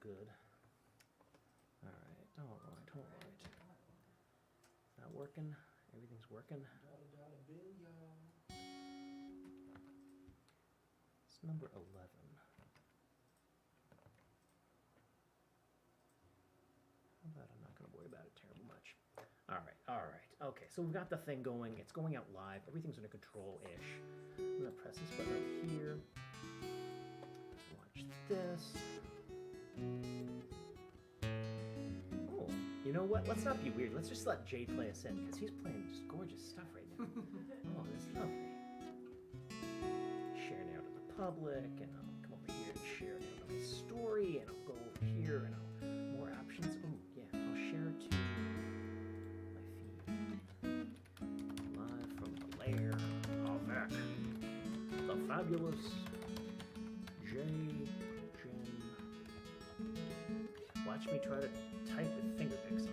good. All right. It's not working. Everything's working. It's number 11. How about I'm not going to worry about it terrible much. All right. Okay, so we've got the thing going. It's going out live. Everything's under control-ish. I'm going to press this button over here. Watch this. Oh, you know what? Let's not be weird. Let's just let Jay play us in, because he's playing just gorgeous stuff right now. Oh, this is lovely. Share now to the public, and I'll come over here and share now to my story, and I'll go over here, and I'll more options. Oh, yeah, I'll share to my feed. Live from the Lair avec the fabulous Jae Jin. Watch me try to type with finger picks on.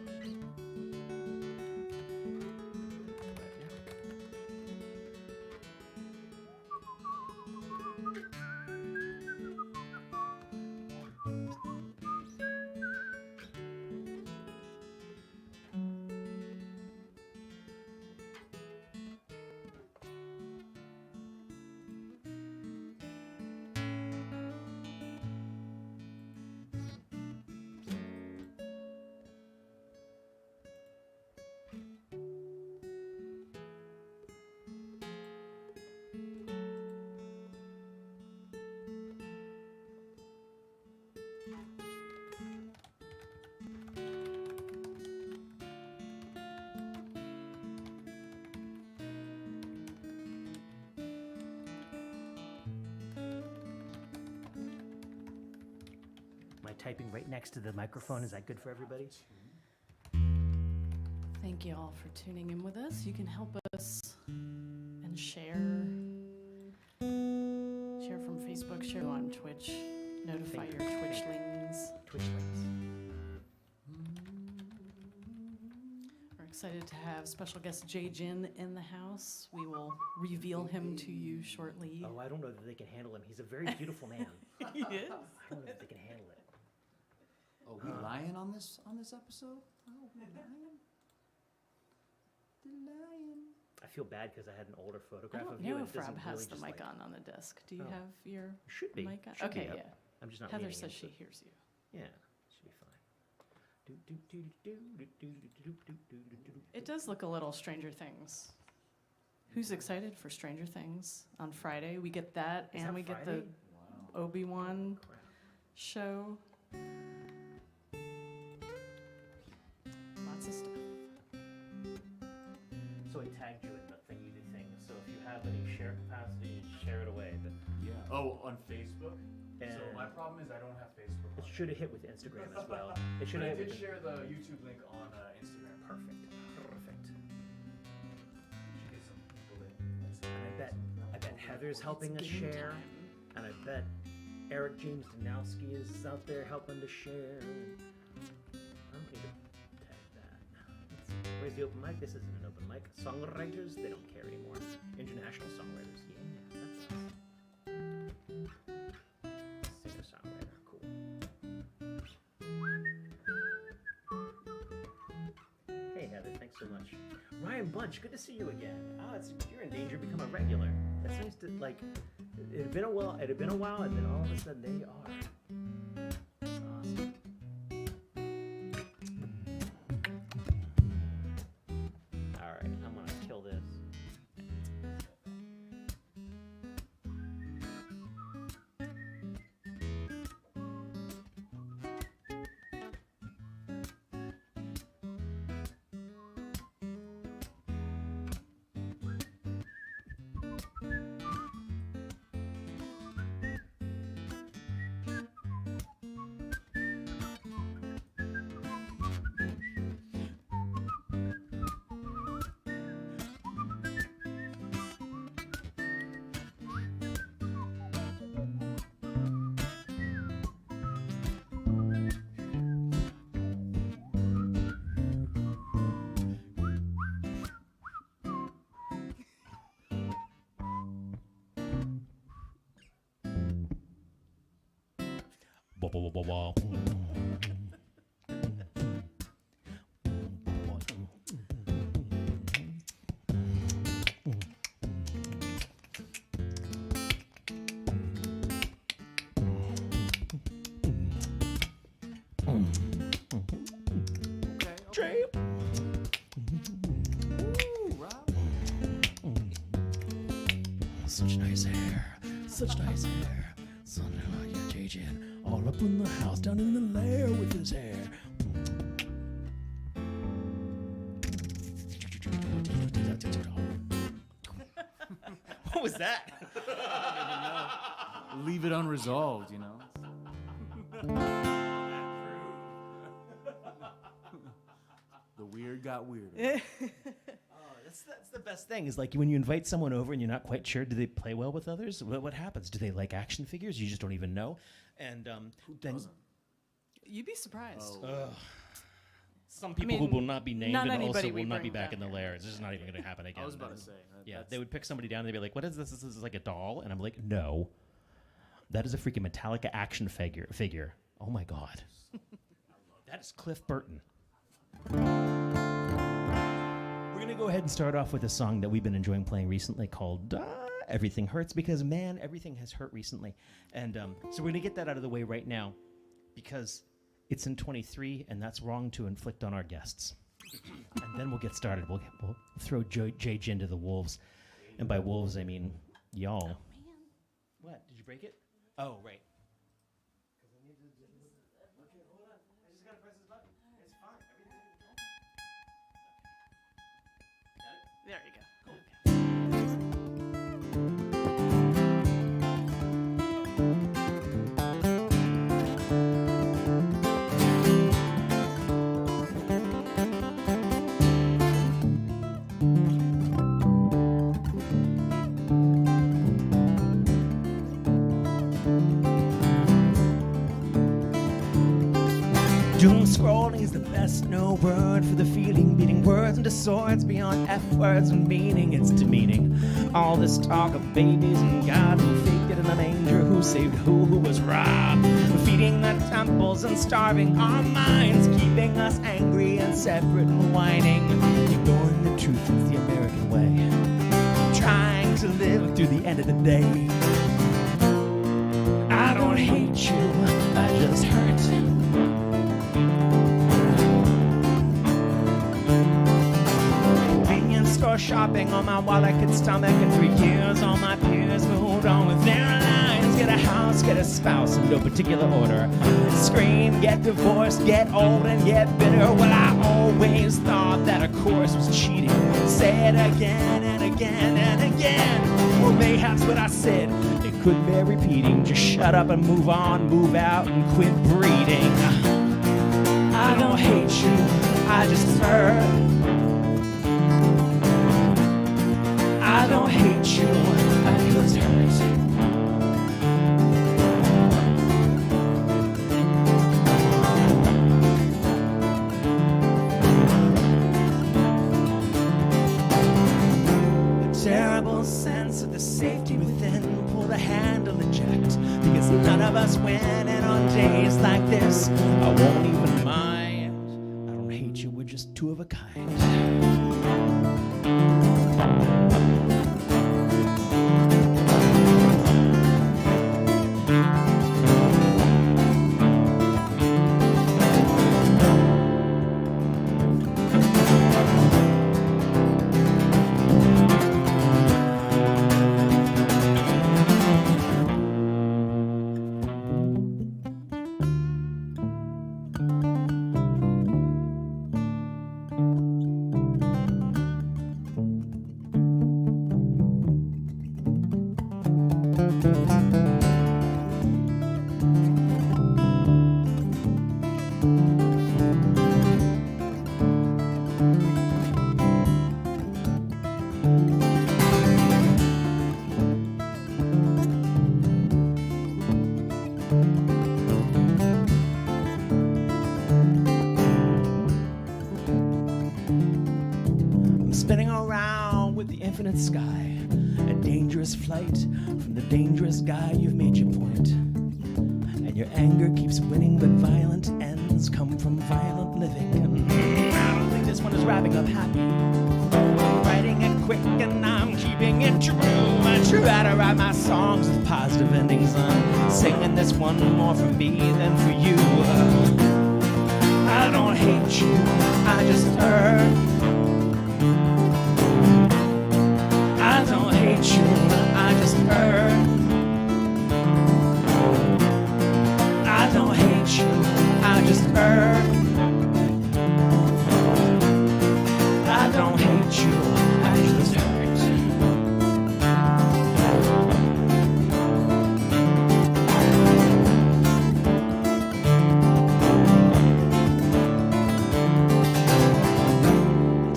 Typing right next to the microphone. Is that good for everybody? Thank you all for tuning in with us. You can help us and share from Facebook, share on Twitch, notify your Twitchlings. We're excited to have special guest Jae Jin in the house. We will reveal him to you shortly. Oh, I don't know that they can handle him. He's a very beautiful man. He is. I don't know if they can handle it. Oh, we lying on this episode? Oh, we're lying. The lion. I feel bad because I had an older I photograph don't of you. know and if it doesn't Rob has really the just mic like, on the desk. Do you Oh. have your Should be. mic on? Should be Okay, up. yeah. I'm just not Heather leaning says into she hears you. Yeah, should be fine. It does look a little Stranger Things. Who's excited for Stranger Things on Friday? We get that, Is and that we get Wow. the Obi-Wan Crap. show. Lots of stuff. So I tagged you in the thingy thing. So if you have any share capacity, share it away. But Yeah. Oh, on Facebook? And So my problem is I don't have Facebook. it should have hit with Instagram as well. It should But I have did hit with share the YouTube link on Instagram. Perfect. Should get some people in. And I bet Heather's helping us Game share. time. And I bet Eric James Danowski is out there helping to share. I'm going to tag that. Let's see. Where's the open mic? This isn't an open mic. Songwriters, they don't care anymore. International songwriters, yeah, that's us. Singer-songwriter, cool. Hey Heather, thanks so much. Ryan Bunch, good to see you again. Oh, you're in danger of becoming a regular. That's nice to, like, it had been a while, and then all of a sudden they are. That's awesome. All right, I'm gonna kill this. Jae. Such nice hair. Such nice hair. Son of a Jae Jin. All up in the house, down in the lair with his hair. What was that? Leave it unresolved, you know. The weird got weirder. That's the best thing is like when you invite someone over and you're not quite sure, do they play well with others? What happens? Do they like action figures? You just don't even know. And then You'd be surprised. some people who will not be named not and also anybody we will not be bring back in the back. lair. It's just not even going to happen again. I was about to say. Yeah, they would pick somebody down and they'd be like, "What is this? This is like a doll." And I'm like, "No, that is a freaking Metallica action figure. Oh my god, that is Cliff Burton." We're gonna go ahead and start off with a song that we've been enjoying playing recently called "Everything Hurts," because man, everything has hurt recently, and so we're gonna get that out of the way right now, because it's in 23, and that's wrong to inflict on our guests. And then we'll get started. We'll throw Jae Jin to the wolves. And by wolves, I mean y'all. Oh, man. What? Did you break it? Oh, right. Okay, hold on. I just got to press this button. It's fine. There you go. Doom scrolling is the best no word for the feeling, beating words into swords beyond F words and meaning. It's demeaning. All this talk of babies and God who faked it in the manger, who saved who was robbed, feeding the temples and starving our minds, keeping us angry and separate and whining, ignoring the truth. It's the American way, trying to live through the end of the day. I don't hate you, I just hurt. Store shopping on my wallet could stomach, and for years all my peers moved on with their lives. Get a house, get a spouse in no particular order. Scream, get divorced, get old and get bitter. Well, I always thought that a course was cheating. Say it again and again and again. Well, mayhaps what I said, it could bear repeating. Just shut up and move on, move out and quit breeding. I don't hate you, I just hurt. I don't hate you, I just hurt. A terrible sense of the safety within. Pull the handle, eject, because none of us win. And on days like this, I won't even mind. I don't hate you, we're just two of a kind. Infinite sky, a dangerous flight from the dangerous guy. You've made your point, and Your anger keeps winning, but violent ends come from violent living. I don't think this one is wrapping up happy. Writing it quick and I'm keeping it true. I try to write my songs with positive endings. I'm singing this one more for me than for you. I don't hate you, I just hurt. I don't hate you, I just hurt. I don't hate you, I just hurt. I don't hate you, I just hurt.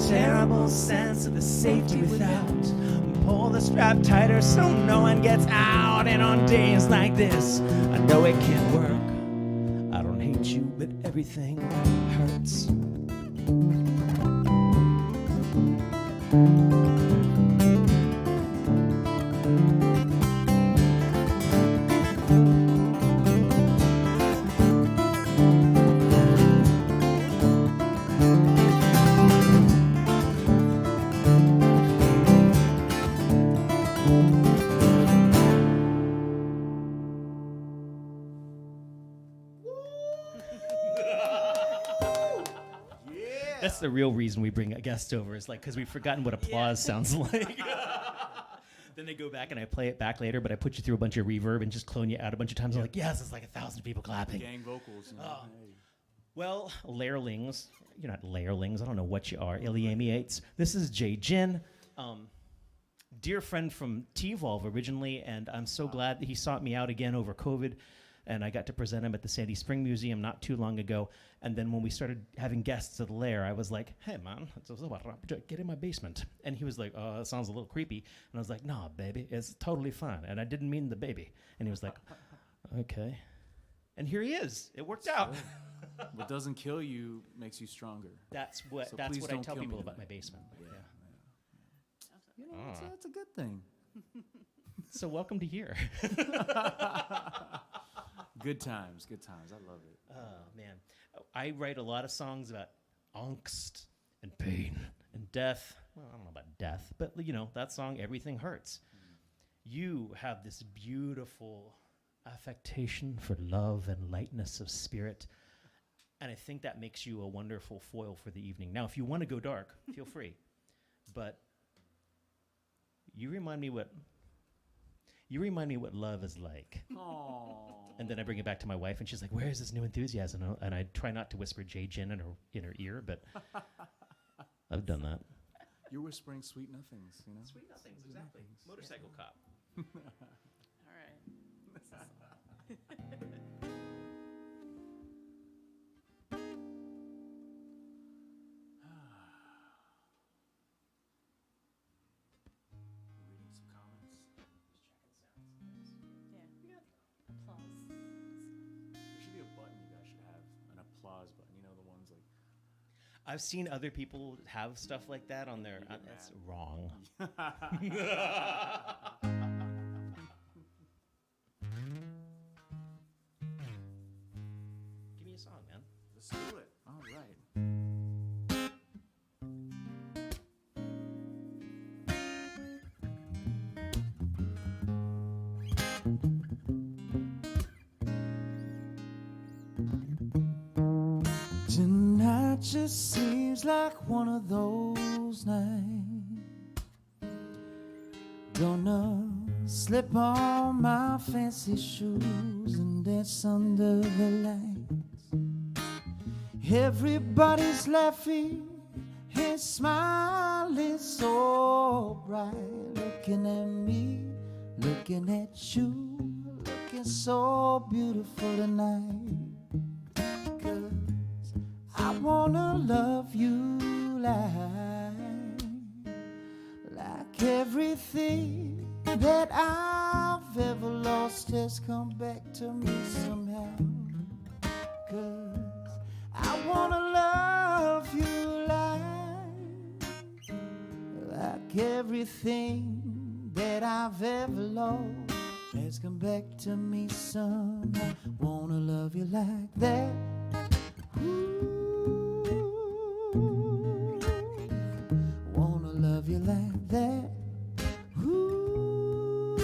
Terrible sense of the safety without. Pull the strap tighter so no one gets out. And on days like this, I know it can't work. I don't hate you, but everything hurts. That's the real reason we bring a guest over, is like because we've forgotten what applause sounds like. Then they go back and I play it back later, but I put you through a bunch of reverb and just clone you out a bunch of times. I'm like, yes, it's like 1,000 people clapping. Gang vocals. You know? Hey. Well, Lairlings, you're not Lairlings. I don't know what you are. Iliamiates. This is Jae Jin, dear friend from Teavolve originally, and I'm so glad that he sought me out again over COVID. And I got to present him at the Sandy Spring Museum not too long ago. And then when we started having guests at Lair, I was like, hey, man, get in my basement. And he was like, oh, that sounds a little creepy. And I was like, no, baby, it's totally fine. And I didn't mean the baby. And he was like, okay. And here he is. It worked out. What doesn't kill you makes you stronger. That's what I tell people about my basement. Yeah. You know, it's a good thing. So welcome to here. Good times. I love it. Oh, man. I write a lot of songs about angst and pain and death. Well, I don't know about death, but, you know, that song, Everything Hurts. You have this beautiful affectation for love and lightness of spirit, and I think that makes you a wonderful foil for the evening. Now, if you want to go dark, feel free, but you remind me what love is like. Aww. And then I bring it back to my wife, and she's like, where is this new enthusiasm? And I try not to whisper Jae Jin in her ear, but I've done that. You're whispering sweet nothings, you know? Sweet nothings, exactly. Motorcycle cop. All right. Reading some comments. Yeah, we got applause. There should be a button you guys should have, an applause button. You know, the ones like... I've seen other people have stuff like that on their... that's wrong. Give me a song, man. Let's do it. All right. Tonight just seems like one of those nights. Gonna slip on my fancy shoes and dance under the lights. Everybody's laughing and smiling so bright. Looking at me, looking at you, looking so beautiful tonight. I wanna love you like everything that I've ever lost has come back to me somehow. 'Cause I wanna love you like everything that I've ever lost Let's come back to me some. I wanna love you like that. Ooh, wanna love you like that. Ooh,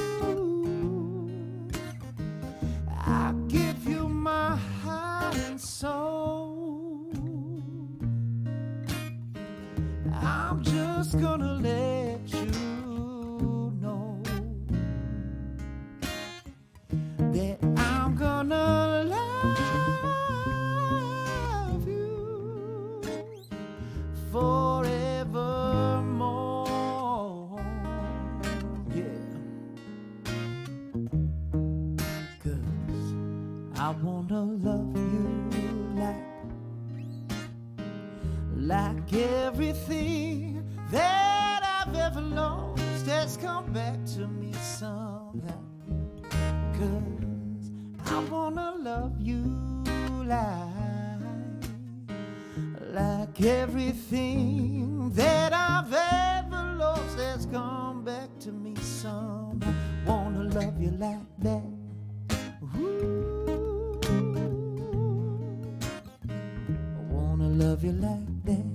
I'll give you my heart and soul. I'm just gonna let you know that I'm gonna love you forevermore. Yeah, 'cause I wanna love you like everything that I've ever lost has come back to me somehow. 'Cause I wanna love you like everything that I've ever lost has come back to me somehow. Wanna love you like that. Ooh, I wanna love you like that.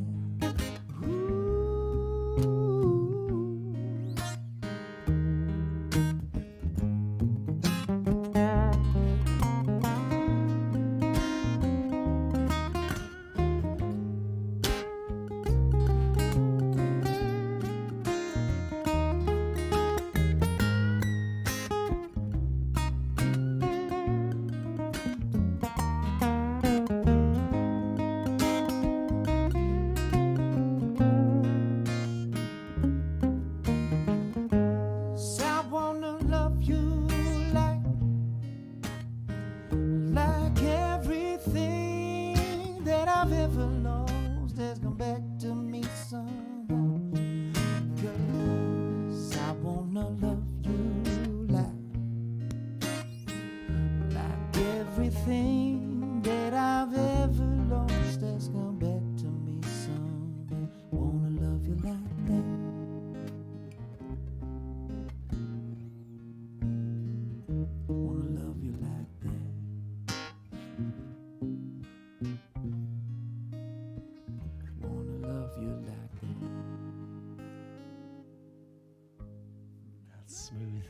Smooth.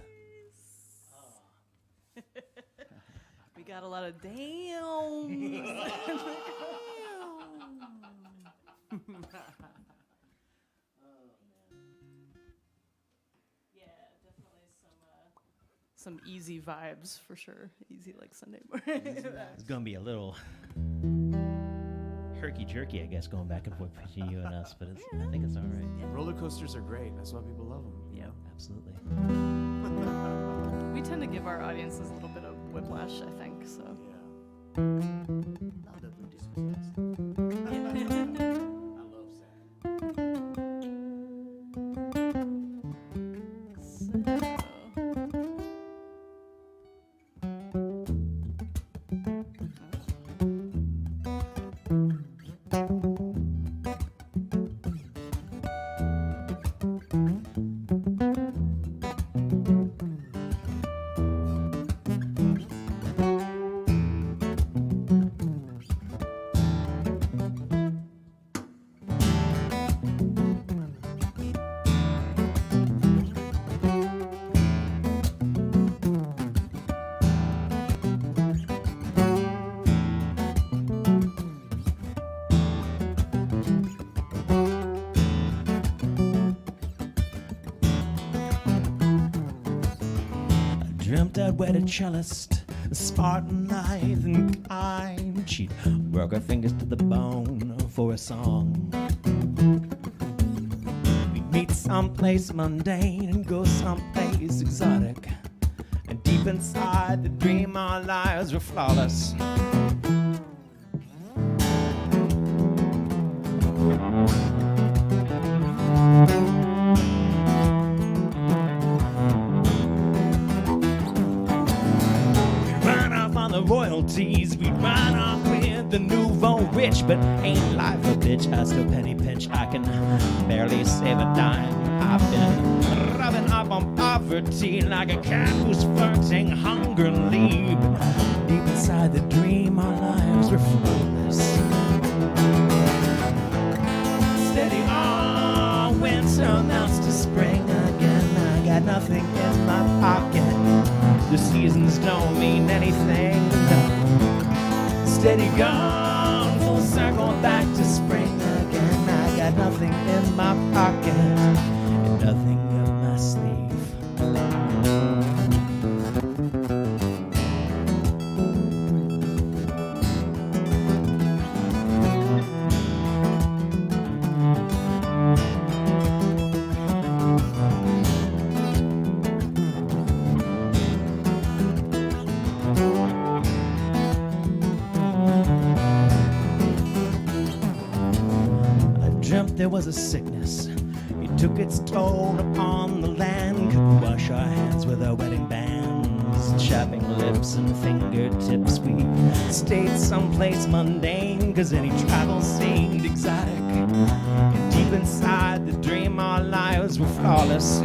We got a lot of damn. Some easy vibes for sure. Easy like Sunday morning. It's gonna be a little herky-jerky, I guess, going back and forth between you and us, but I think it's all right. Yeah. Roller coasters are great. That's why people love them. Yeah. Absolutely. We tend to give our audiences a little bit of whiplash, I think. So. Yeah. I'll definitely discuss that stuff. I love sad. Dreamt I'd wed a cellist, a Spartan lithe and kind. She'd work her fingers to the bone for a song. We'd meet someplace mundane and go someplace exotic. And deep inside the dream our lives were flawless. Royalties, we run off with the nouveau rich, but ain't life a bitch? I still penny pinch, I can barely save a dime. I've been rubbing up on poverty like a cat who's flirting hungrily. Deep inside the dream, our lives were flawless. Steady on, winter melts to spring again. I got nothing in my pocket. The seasons don't mean anything, no. Steady gone, full circle back to spring again. I got nothing in my pocket and nothing up my sleeve. There was a sickness, it took its toll upon the land. Couldn't wash our hands with our wedding bands, chapping lips and fingertips. We stayed someplace mundane, cause any travel seemed exotic. And deep inside the dream, our lives were flawless.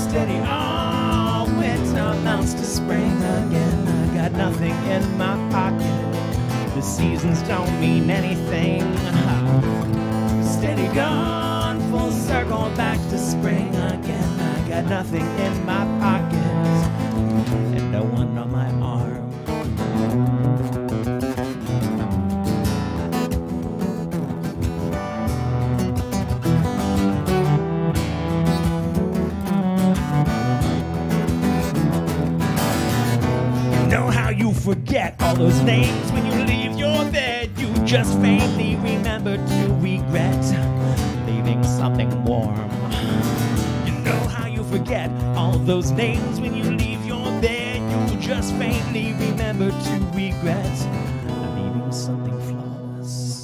Steady on, winter melts to spring again. I got nothing in my pocket. The seasons don't mean anything. Steady gone, full circle back to spring again. I got nothing in my pocket and no one on my arm. You know how you forget all those names when you leave your bed. You just faintly remember to regret leaving something warm. You know how you forget all those names when you leave your bed. You just faintly remember to regret leaving something flawless.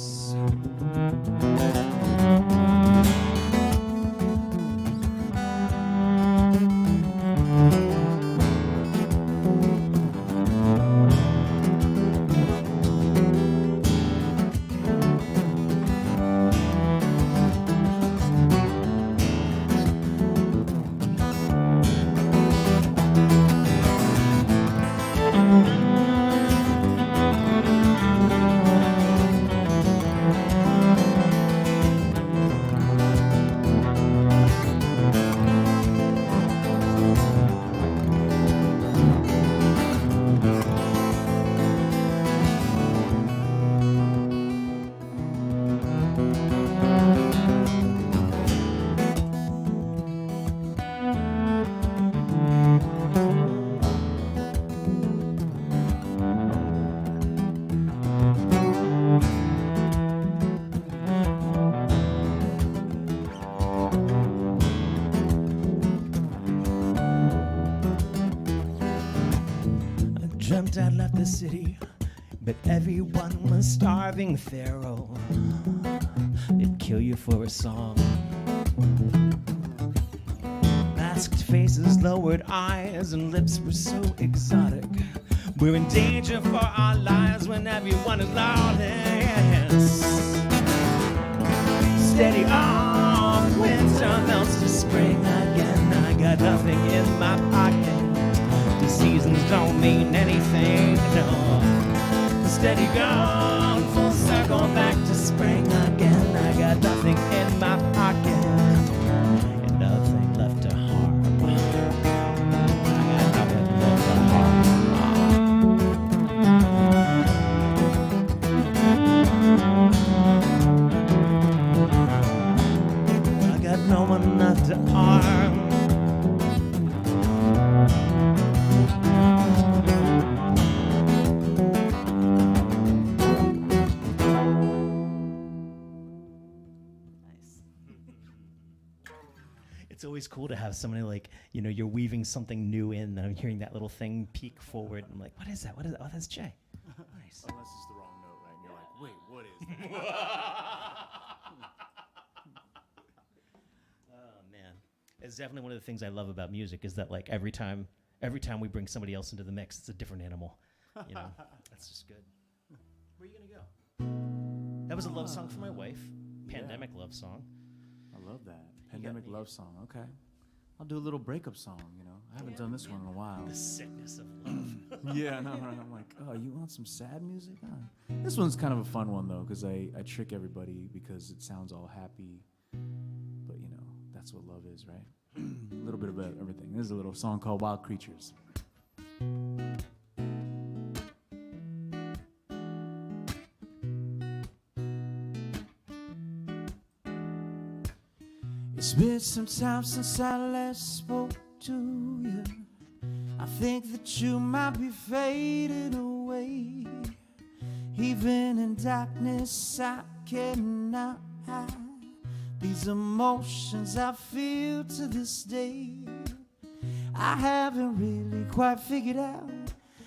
I'd left the city, but everyone was starving. Pharaoh, they'd kill you for a song. Masked faces, lowered eyes, and lips were so exotic. We're in danger for our lives when everyone is lawless. Steady on, winter melts to spring again. I got nothing in my pocket. The seasons don't mean anything, no. Steady gone, full circle back to spring again. I got nothing in my pocket and nothing left to harm. I got nothing left to harm. I got no one left to harm. It's always cool to have somebody like, you know, you're weaving something new in, and I'm hearing that little thing peek forward. I'm like, what is that? What is that? Oh, that's Jay. Nice. Unless it's the wrong note, right? And you're like, wait, what is that? Oh, man. It's definitely one of the things I love about music is that, like, every time we bring somebody else into the mix, it's a different animal. You know, that's just good. Where are you going to go? That was a love song for my wife. Pandemic love song. I I love that. You got Pandemic me. love song. Okay. I'll do a little breakup song, you know. I haven't done this one in a while. The sickness of love. Yeah, no, right. I'm like, oh, you want some sad music? This one's kind of a fun one, though, because I trick everybody because it sounds all happy. But, you know, that's what love is, right? A little bit of everything. This is a little song called Wild Creatures. It's been some time since I last spoke to you. I think that you might be fading away. Even in darkness I cannot hide these emotions I feel to this day. I haven't really quite figured out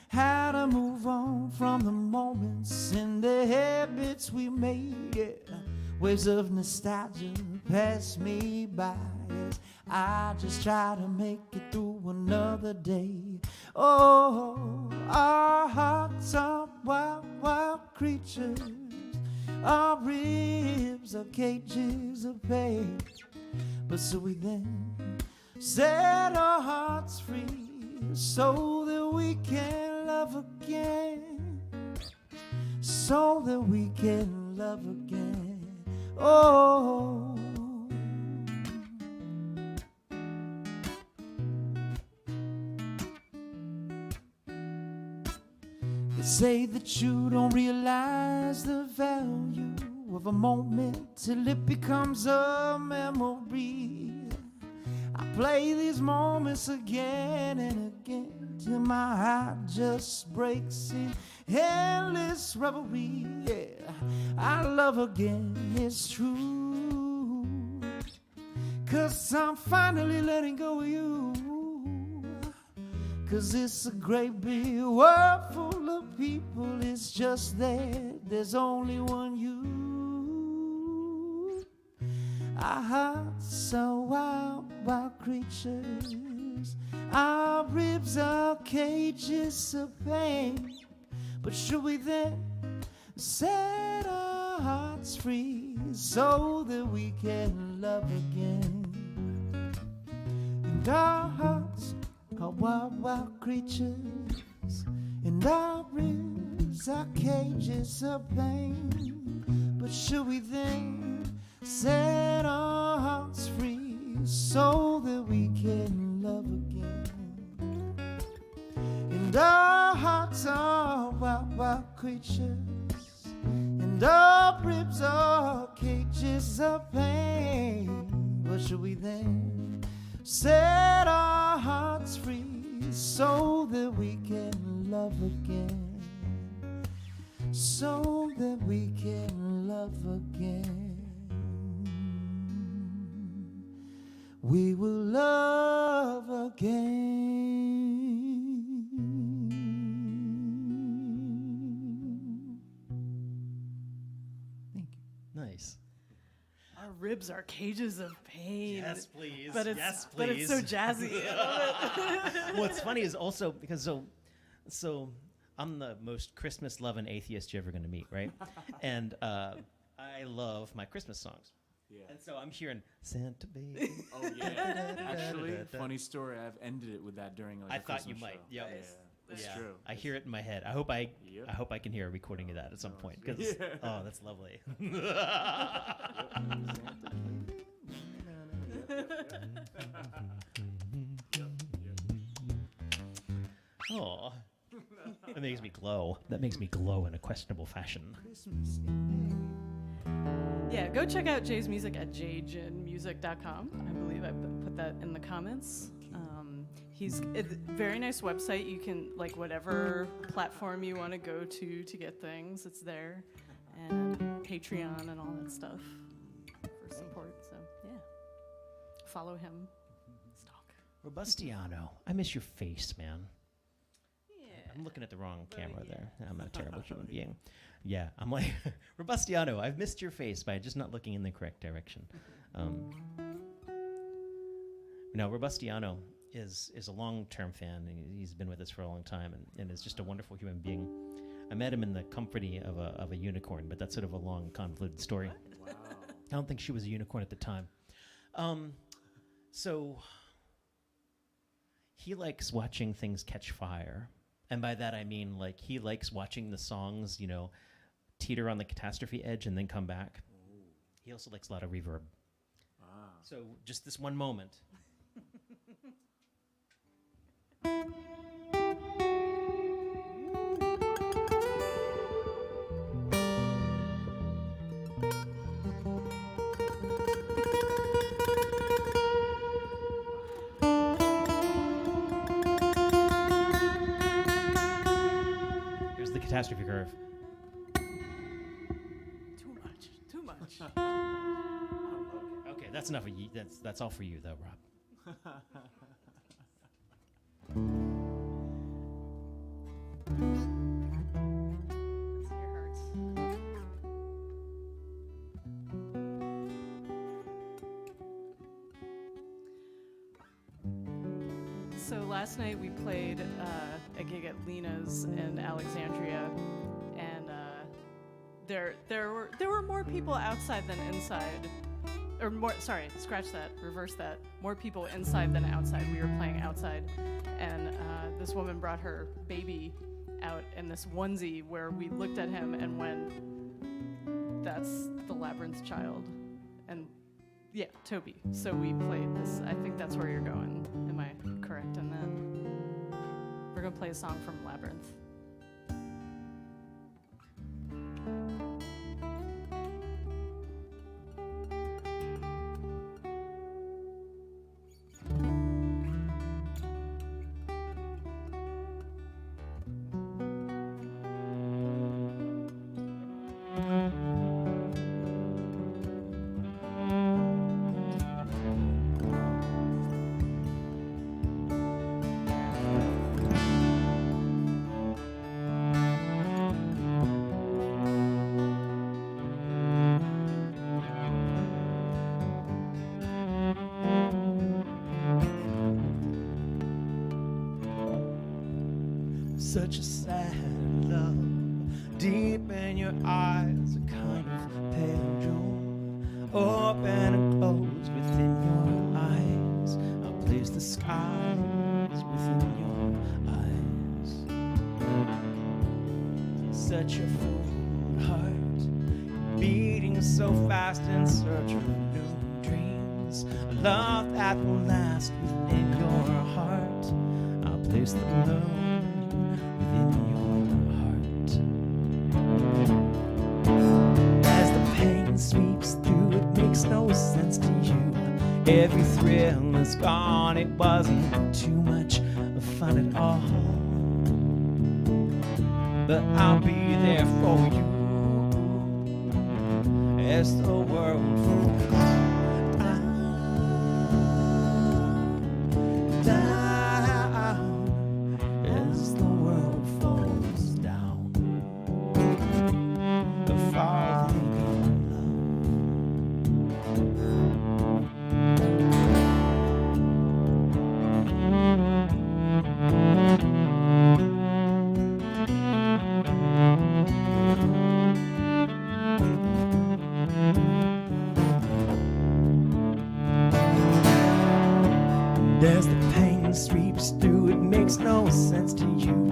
how to move on from the moments and the habits we made. Yeah. Waves of nostalgia pass me by as I just try to make it through another day. Oh, our hearts are wild, wild creatures. Our ribs are cages of pain. But so we then set our hearts free so that we can love again. So that we can love again. Oh, they say that you don't realize the value of a moment till it becomes a memory. I play these moments again and again till my heart just breaks in endless revelry. Yeah, I love again, it's true, 'cause I'm finally letting go of you. 'Cause it's a great big world full of people. It's just that there's only one you. Our hearts are wild, wild creatures. Our ribs are cages of pain. But should we then set our hearts free so that we can love again? And our hearts are wild, wild creatures, and our ribs are cages of pain. But should we then set our hearts free so that we can love again? And our hearts are wild, wild creatures, and our ribs are cages of pain. But should we then set our hearts free so that we can love again? So that we can love again. We will love again. Thank you. Nice. Our ribs are cages of pain. Yes, please. But it's yes, but it's so please. jazzy. I love it. What's funny is also because so I'm the most Christmas loving atheist you're ever going to meet, right? And I love my Christmas songs. Yeah. And so I'm hearing Santa Baby. Oh yeah. Actually, funny story. I've ended it with that during like I a thought you Christmas might. show. Yep. Yeah. That's It's Yeah. true. I hear it in my head. I hope I can hear a recording of that at some No, point. it's- 'Cause- Yeah. Oh, that's lovely. Oh, that makes me glow. That makes me glow in a questionable fashion. Christmas in Yeah, go check out Jay's music at jaejinmusic.com. I believe I put that in the comments. He's a very nice website. You can, like, whatever platform you want to go to get things, it's there. And Patreon and all that stuff for support. So, yeah. Follow him. Stalk. Robustiano, I miss your face, man. Yeah. I'm looking at the wrong camera yeah. there. I'm a terrible human being. Yeah, I'm like, Robustiano, I've missed your face by just not looking in the correct direction. Robustiano is a long-term fan. He's been with us for a long time and is just a wonderful human being. I met him in the comforty of a unicorn, but that's sort of a long, convoluted story. Wow. I don't think she was a unicorn at the time. So he likes watching things catch fire. And by that I mean, like, he likes watching the songs, you know, teeter on the catastrophe edge and then come back. Ooh. He also likes a lot of reverb. Ah. So just this one moment. Here's the catastrophe curve. Too much. Okay, that's enough of you. That's all for you, though, Rob. It's in your hearts. So last night we played a gig at Lena's in Alexandria, and there were more people outside than inside. Or more, sorry, scratch that, reverse that. More people inside than outside. We were playing outside, and this woman brought her baby out in this onesie where we looked at him and went, that's the Labyrinth child. And yeah, Toby. So we played this. I think that's where you're going. Am I correct in that? We're going to play a song from Labyrinth. Such a sad love, deep in your eyes, a kind of pendulum, open and close within your eyes. I'll place the skies within your eyes. Such a full heart, beating so fast in search of new dreams, a love that will last within your heart. I'll place the moon within your heart. As the pain sweeps through, it makes no sense to you. Every thrill is gone, it wasn't too much fun at all. But I'll be there for you as the world falls down, down. As the world falls down, the falling as the pain sweeps through, it makes no sense to you.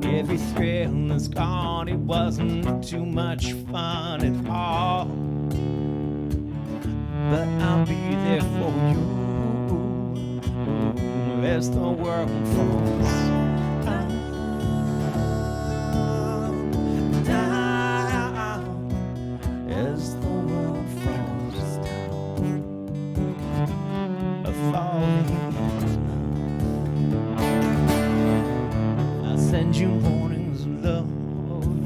Every thrill is gone, it wasn't too much fun at all. But I'll be there for you as the world falls down, down. As the world falls down, a falling. Send you mornings of love,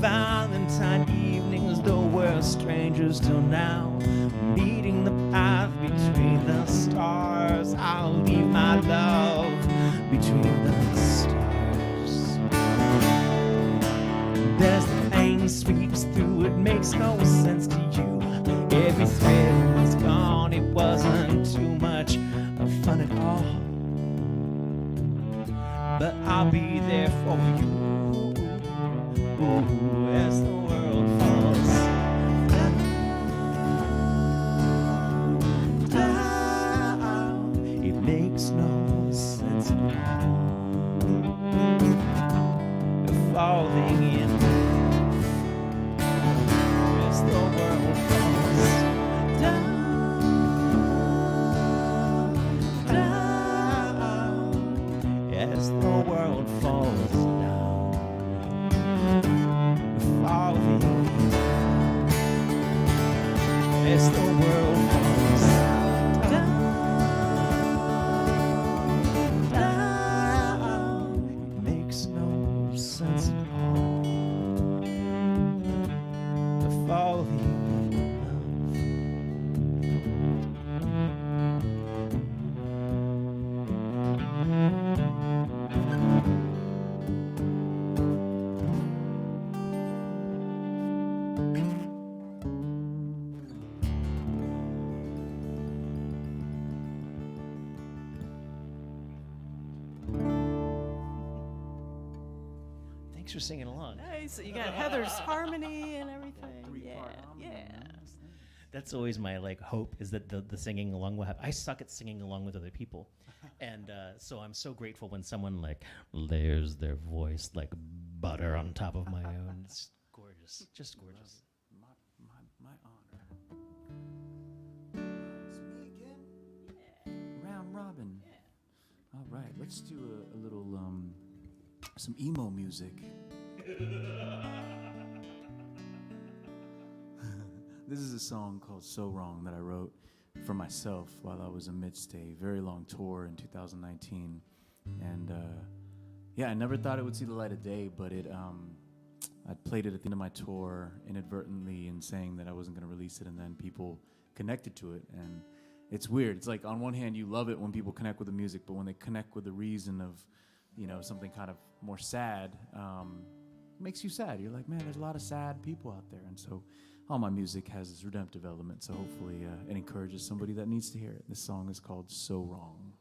Valentine evenings, though we're strangers till now. Meeting the path between the stars, I'll leave my love between the stars. As the pain sweeps through, it makes no sense to you. Every thrill is gone, it wasn't too much fun at all. But I'll be there for you as the world falls down, down. as the world falls down. It makes no sense at all. The folly Thanks for singing along. Nice. You got Heather's harmony and everything. Yeah, yeah. That's always my hope, is that the singing along will happen. I suck at singing along with other people, and so I'm so grateful when someone layers their voice like butter on top of my own. It's gorgeous, just gorgeous. My honor. It's me again. Round robin. All right, let's do a little some emo music. This is a song called So Wrong that I wrote for myself while I was amidst a very long tour in 2019. And I never thought it would see the light of day, but I played it at the end of my tour inadvertently in saying that I wasn't going to release it, and then people connected to it. And it's weird. It's like, on one hand, you love it when people connect with the music, but when they connect with the reason of, something kind of more sad, makes you sad. You're like, man, there's a lot of sad people out there. And so all my music has this redemptive element, so hopefully it encourages somebody that needs to hear it. This song is called So Wrong.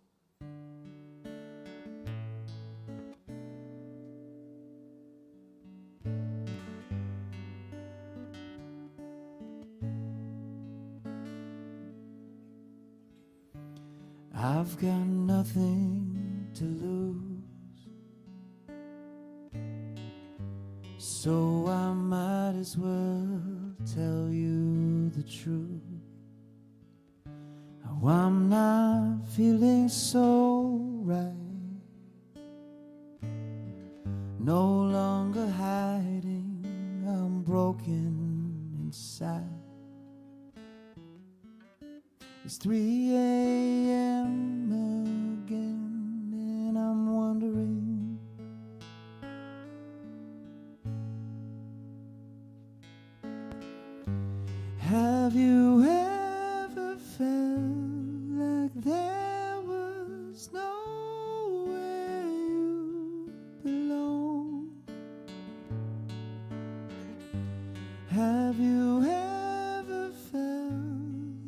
I've got nothing to lose, so I might as well tell you the truth. How I'm not feeling so right, no longer hiding, I'm broken inside. It's 3 a.m. again, and I'm wondering, have you ever felt like there was nowhere you belong? Have you ever felt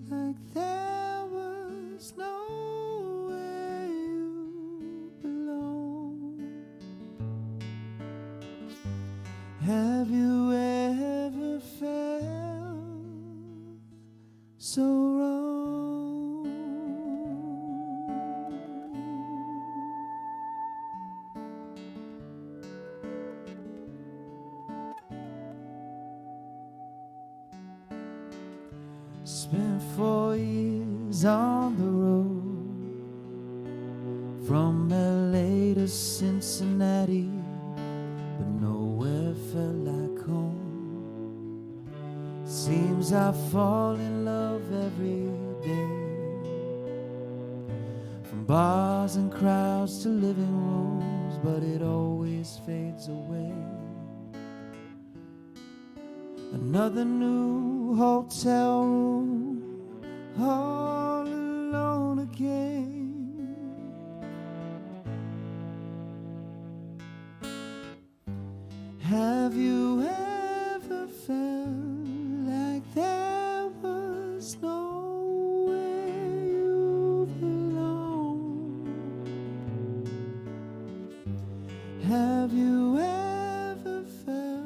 like there was nowhere you belong? Have you ever felt so wrong? Spent 4 years on the road, from LA to Cincinnati, but nowhere felt like home. Seems I fall in love every day, from bars and crowds to living rooms, but it always fades away. Another new hotel room, all alone again. Have you ever felt like there was nowhere you belong? Have you ever felt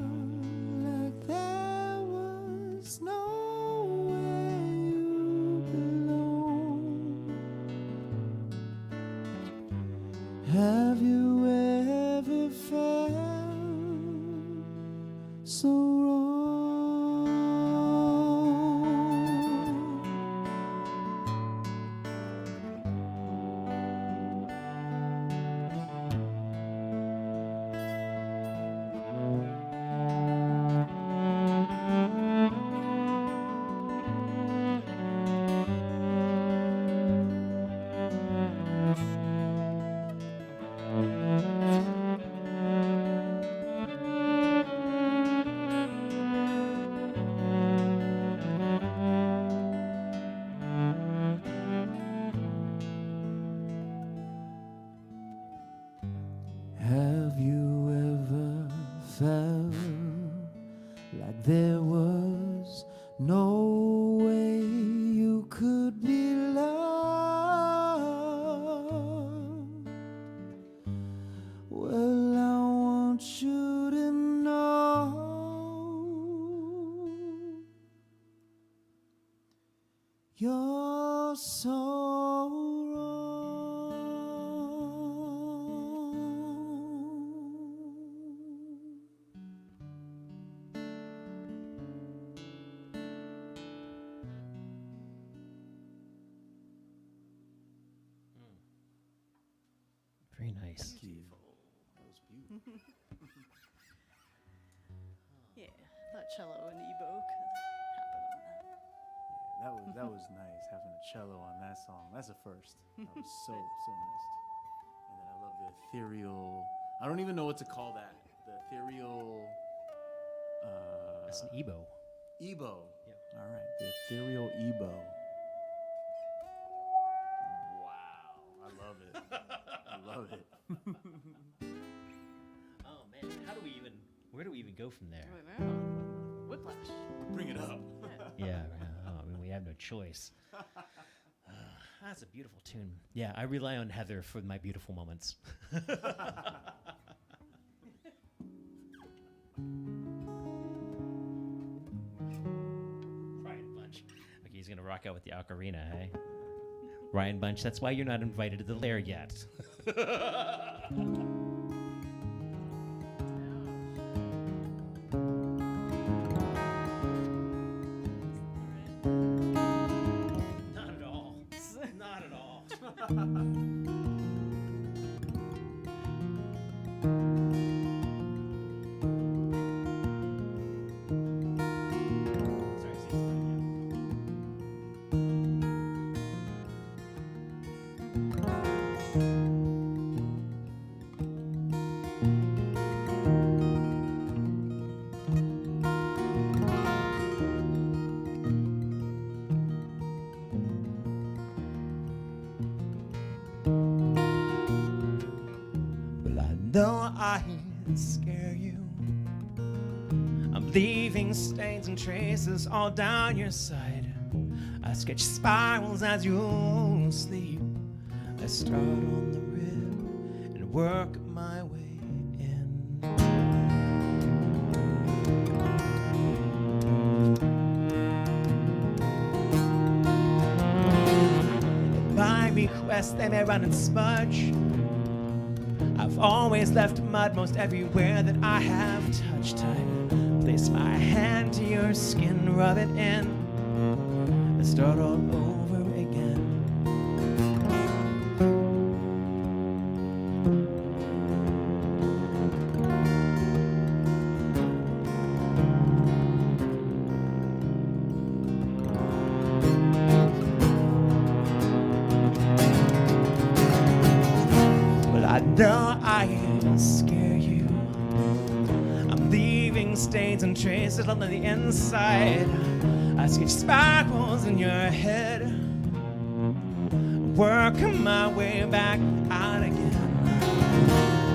like there was nowhere you belong? Have you ever felt so wrong? there was no way you could be loved. Well, I want you to know you're so wrong. Very nice. That was beautiful. Yeah, that cello and Ebo could happen on that. That was nice having a cello on that song. That's a first. That was so nice. And then I love the ethereal. I don't even know what to call that. The ethereal. That's an Ebo. Ebo. Yep. All right, the ethereal Ebo. Wow, I love it. I love it. Oh man, where do we even go from there? Right now, Whiplash. Bring it up. Yeah, I mean, we have no choice. That's a beautiful tune. Yeah, I rely on Heather for my beautiful moments. Ryan Bunch. Okay, he's gonna rock out with the ocarina, hey? Ryan Bunch, that's why you're not invited to the Lair yet. Not at all. Not at all. Sorry, Well, I know I scare you. I'm leaving stains and traces all down your side. I sketch spirals as you sleep. I start on the rib and work my way in. By request, they may run and smudge. I've always left mud most everywhere that I have touched. I place my hand to your skin, rub it in, and start all over again. Well, I know I scare you. I'm leaving stains and traces on the inside. I sketch spirals in your head, working my way back out again.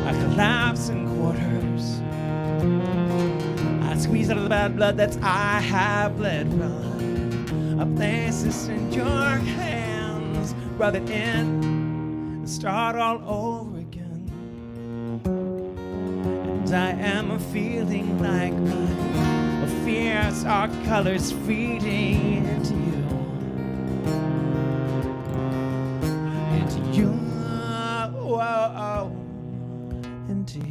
I collapse in quarters. I squeeze out of the bad blood that I have bled from. I place this in your hands, rub it in, and start all over again. And I am feeling like blood, fierce our colors feeding into you. Into you, into you.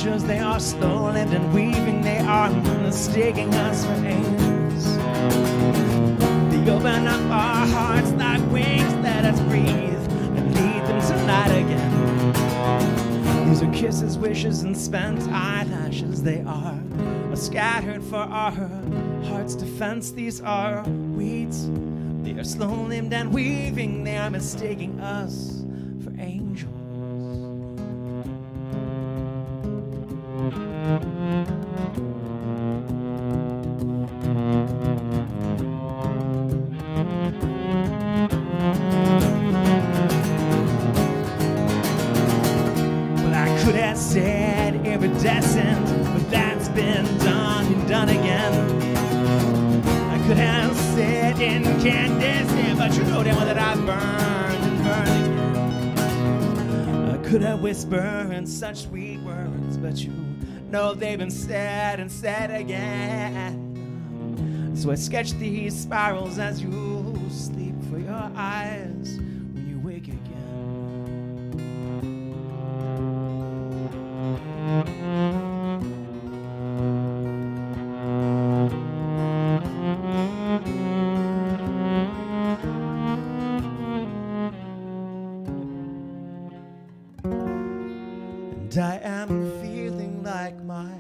angels, they are slow-lived and weaving, they are mistaking us for angels. They open up our hearts like wings, let us breathe and lead them to light again. These are kisses, wishes, and spent eyelashes, they are scattered for our heart's defense. These are weeds, they are slow-limbed and weaving, they are mistaking us for angels. Well, I could have said iridescent, but that's been done and done again. I could have said incandescent, but you know damn well that I burned and burned again. I could have whispered such sweet words, but you know they've been said and said again. So I sketch these spirals as you sleep for your eyes when you wake again. And I am feeling like my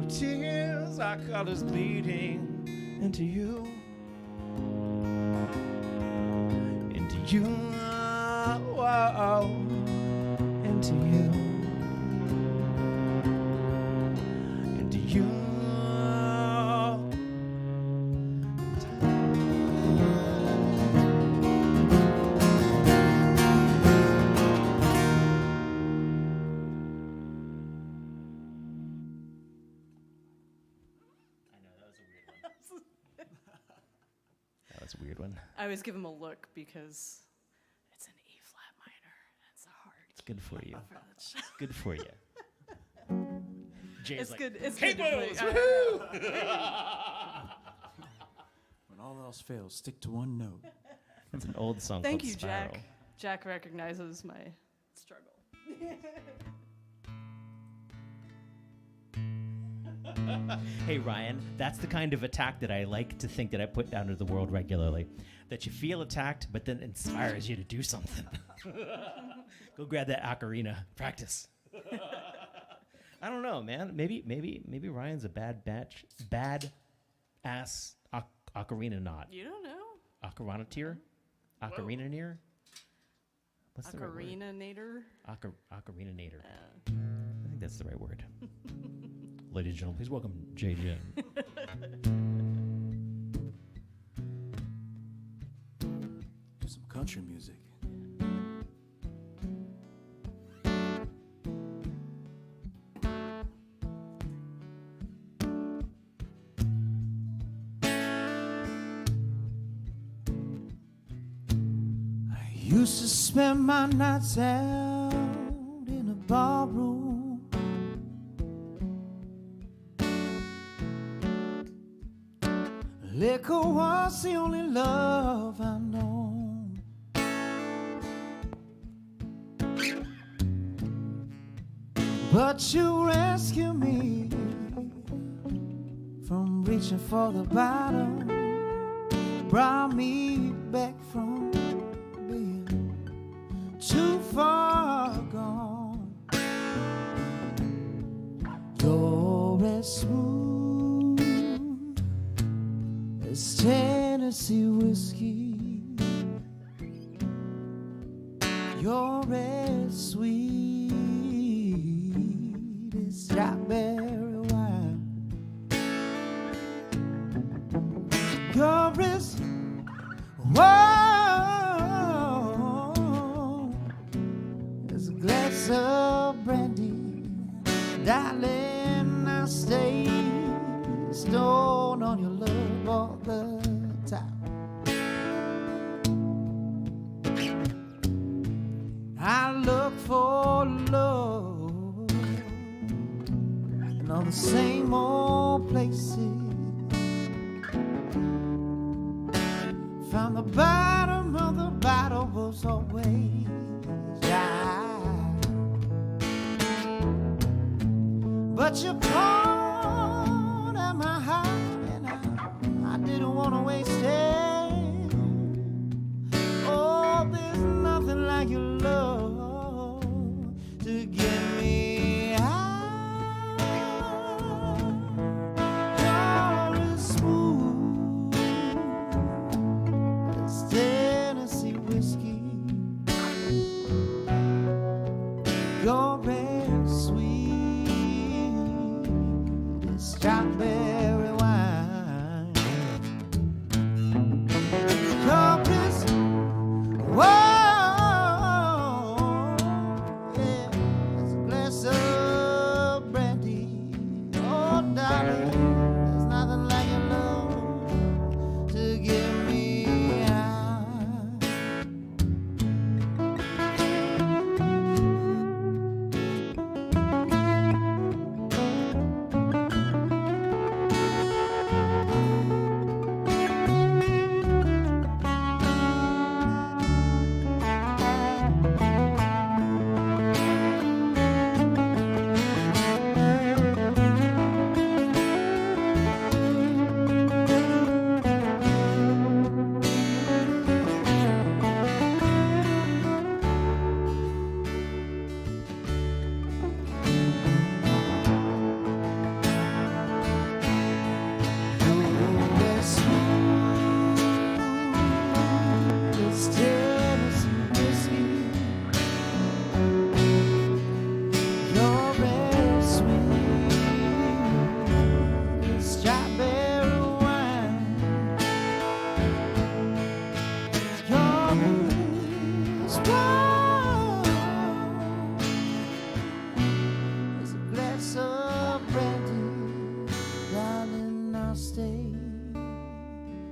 tears are colors bleeding into you, into you, whoa, into you, into you. That's a weird one. I always give him a look because it's an E flat minor. That's a hard. It's good for you. It's It's good for you. Jay's like, good. It's "Hey, good. to boys, play. When all else fails, stick to one note. It's an old song Thank called you, Spiral. Jack. Jack recognizes my struggle. Hey, Ryan, that's the kind of attack that I like to think that I put down to the world regularly. That you feel attacked, but then inspires you to do something. Go grab that ocarina. Practice. I don't know, man. Maybe Ryan's a bad ass ocarina knot. You don't know? Ocarina-tier? Ocarina-near? What's the right word? Ocarina-nator? Ocarina-nator. I think that's the right word. Ladies and gentlemen, please welcome Jae Jin. Do some country music. I used to spend my nights out in a ballroom. Liquor was the only love I know. But you rescued me from reaching for the bottom, brought me back from being too far gone. You're as smooth as Tennessee whiskey. You're as sweet as strawberry wine. You're as warm as a glass of brandy. Darling, I stay stoned on your love all the time. I look for love in all the same old places. Found the bottom of the bottle was always dry. but you poured at my heart, and I didn't want to waste it. Oh, there's nothing like your love to get me high. You're as smooth as Tennessee whiskey. You're as sweet as strawberry wine. You're as whoa, yeah, it's a glass of brandy. Oh, darling, there's nothing like your love to get me high.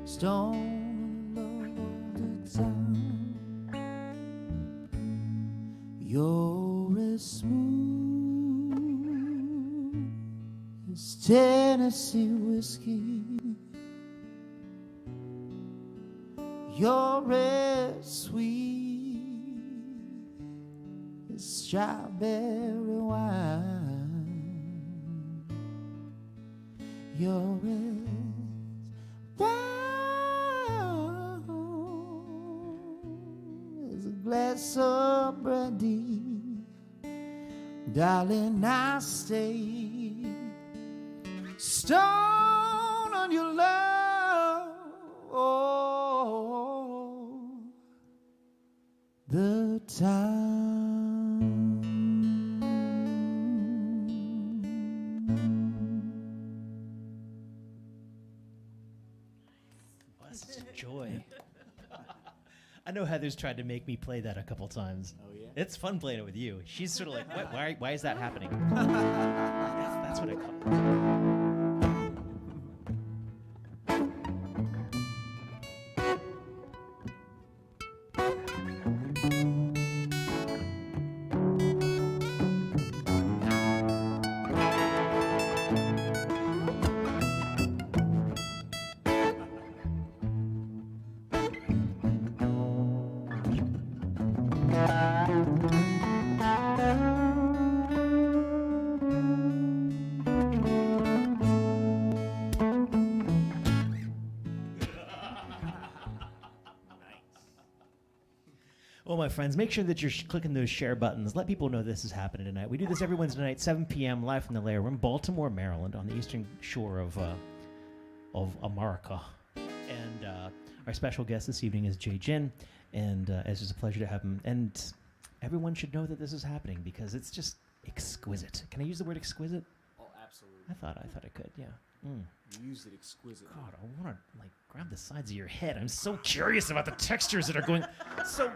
Stone all the time. You're as smooth as Tennessee whiskey. You're as sweet as strawberry wine. You're as there's a glass of brandy, darling. I stay stoned on your love all the time. Such a joy. I know Heather's tried to make me play that a couple times. Oh, yeah? It's fun playing it with you. She's sort of like, what? Why is that happening? That's what I call it. Well, my friends, make sure that you're clicking those share buttons. Let people know this is happening tonight. We do this every Wednesday night, 7 p.m., live from the Lair. We're in Baltimore, Maryland, on the eastern shore of America. And our special guest this evening is Jae Jin, and it's just a pleasure to have him. And everyone should know that this is happening because it's just exquisite. Can I use the word exquisite? Oh, absolutely. I thought I could, yeah. Mm. You used it exquisitely. God, I want to grab the sides of your head. I'm so curious about the textures that are going. So,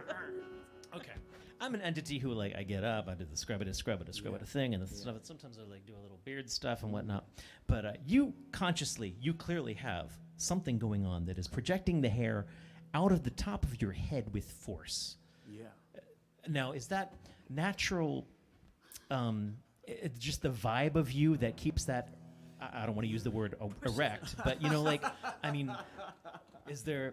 okay, I'm an entity who I get up, I do the scrub it thing, and the stuff. And sometimes I do a little beard stuff and whatnot. But you clearly have something going on that is projecting the hair out of the top of your head with force. Yeah. Now, is that natural? It's just the vibe of you that keeps that. I don't want to use the word erect, but is there?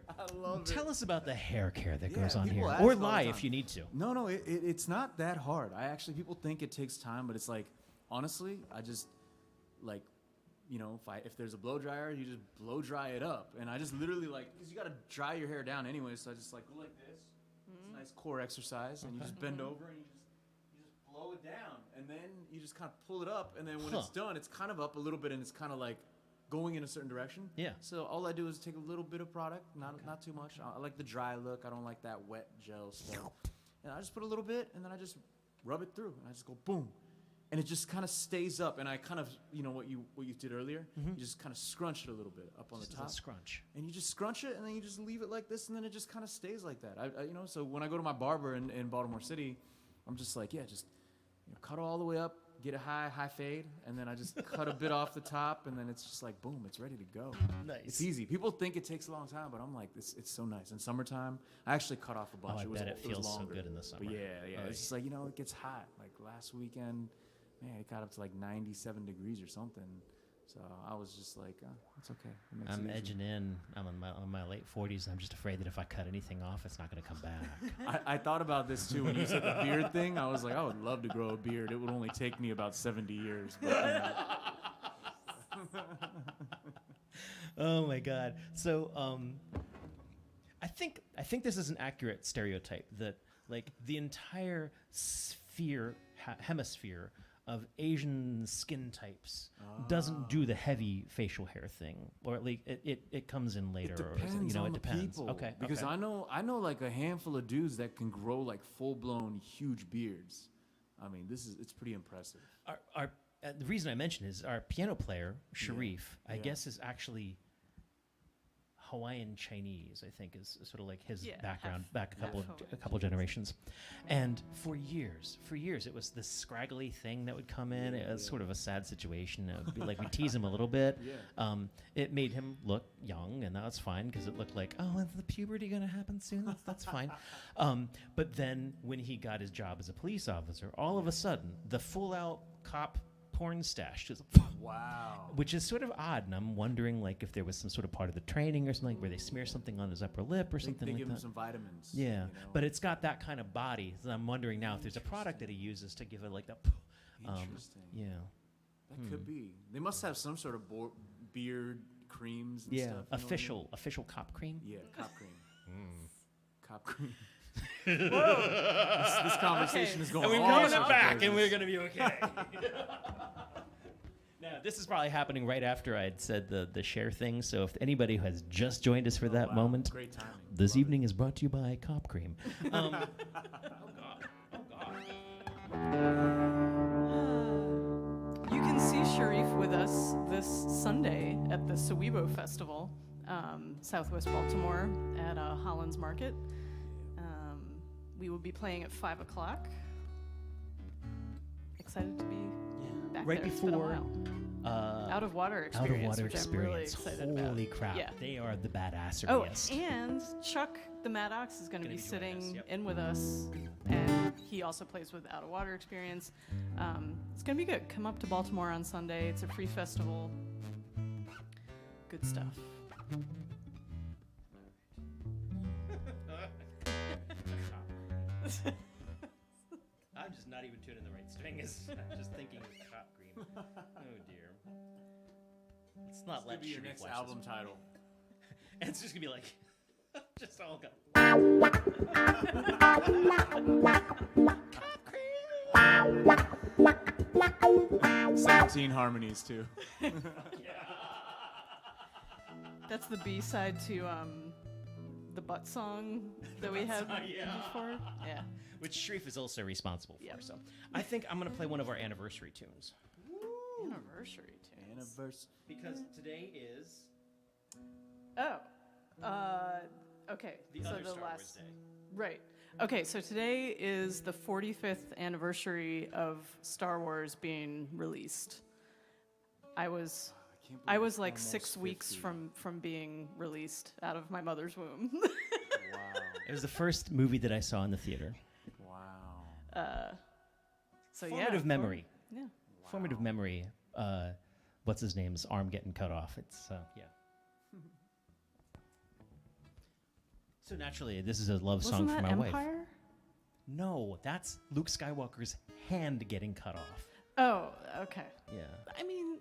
Tell us about the hair care that goes on here, or lie if you need to. No, it's not that hard. People think it takes time, but it's honestly, like, you know, if there's a blow dryer, you just blow dry it up. And I just literally like, because you got to dry your hair down anyway, so I just like go like this. It's a nice core exercise, and you just bend over and you just blow it down, and then you just kind of pull it up, and then when it's done, it's kind of up a little bit, and it's kind of like going in a certain direction. Yeah. So all I do is take a little bit of product, not too much. I like the dry look. I don't like that wet gel stuff. And I just put a little bit, and then I just rub it through, and I just go boom, and it just kind of stays up. And I kind of, you know, what you did earlier, you just kind of scrunch it a little bit up on the top. Scrunch. And you just scrunch it, and then you just leave it like this, and then it just kind of stays like that. I you know, so when I go to my barber in Baltimore City, I'm just like, yeah, just cut all the way up, get a high fade, and then I just cut a bit off the top, and then it's just like, boom, it's ready to go. Nice. It's easy. People think it takes a long time, but I'm like, it's so nice. In summertime, I actually cut off a bunch. I bet it feels so longer. good in the summer. But yeah. It's just like, you know, it gets hot. Like last weekend, man, it got up to like 97 degrees or something. So I was just like, it's okay. It makes I'm it easy. edging in. I'm in my late 40s. I'm just afraid that if I cut anything off, it's not going to come back. I thought about this too when you said the beard thing. I was like, I would love to grow a beard. It would only take me about 70 years. But, you know. Oh my God. So I think this is an accurate stereotype that like the entire hemisphere of Asian skin types doesn't do the heavy facial hair thing, or at least it comes in later. It depends or, on it the depends. people. Okay. Because okay. I know like a handful of dudes that can grow like full blown huge beards. I mean, it's pretty impressive. The reason I mention is our piano player Sharif. I guess is actually Hawaiian Chinese, I think, is sort of like his background back a couple generations. And for years, it was this scraggly thing that would come in. It was sort of a sad situation. It would be like we tease him a little bit. It made him look young, and that's fine because it looked like, oh, is the puberty going to happen soon? That's fine. But then when he got his job as a police officer, all of a sudden, the full-out cop porn stash just wow, which is sort of odd, and I'm wondering like if there was some sort of part of the training or something where they smear something on his upper lip or something they like give that. him some vitamins. Yeah, you know? but it's got that kind of body. So I'm wondering now if there's a product that he uses to give it like that. Interesting. Yeah, that could be. They must have some sort of beard creams and stuff. You know what I mean? official cop cream. Yeah, cop cream. Cop cream. This conversation is going. And we're all going sorts of back, places. and we're gonna be okay. Now, this is probably happening right after I had said the share thing. So if anybody who has just joined us for that moment, great timing. this evening is brought to you by Cop Cream. Oh God! You can see Sharif with us this Sunday at the Sewebo Festival, Southwest Baltimore at Holland's Market. We will be playing at 5 o'clock. Excited to be back Right there. It's been a before while. Out of Water Experience, which I'm really excited about. Holy crap! Yeah. They are the badasseries. Oh, and Chuck the Maddox is going to be joining sitting us, yep. in with us, and he also plays with Out of Water Experience. It's going to be good. Come up to Baltimore on Sunday. It's a free festival. Good stuff. I'm just not even tuning the right strings. I'm just thinking of Cop Cream. Oh dear. Let's not let Be your Sharif next watch album this. title. And it's just gonna be like, just all go. 17 harmonies too. That's the B-side to the butt song that we had before. Yeah. Which Sharif is also responsible for. Yep. So I think I'm gonna play one of our anniversary tunes. Anniversary tunes. Because today is Okay. the so other the Star Wars last day. Right. Okay, so today is the 45th anniversary of Star Wars being released. I was like 6 weeks from being released out of my mother's womb. Wow. It was the first movie that I saw in the theater. Wow. So Formative memory. Yeah. Formative memory. What's his name's arm getting cut off. It's yeah. So naturally, this is a love song Wasn't for that my wife. Empire? No, that's Luke Skywalker's hand getting cut off. Oh, okay. Yeah. I mean,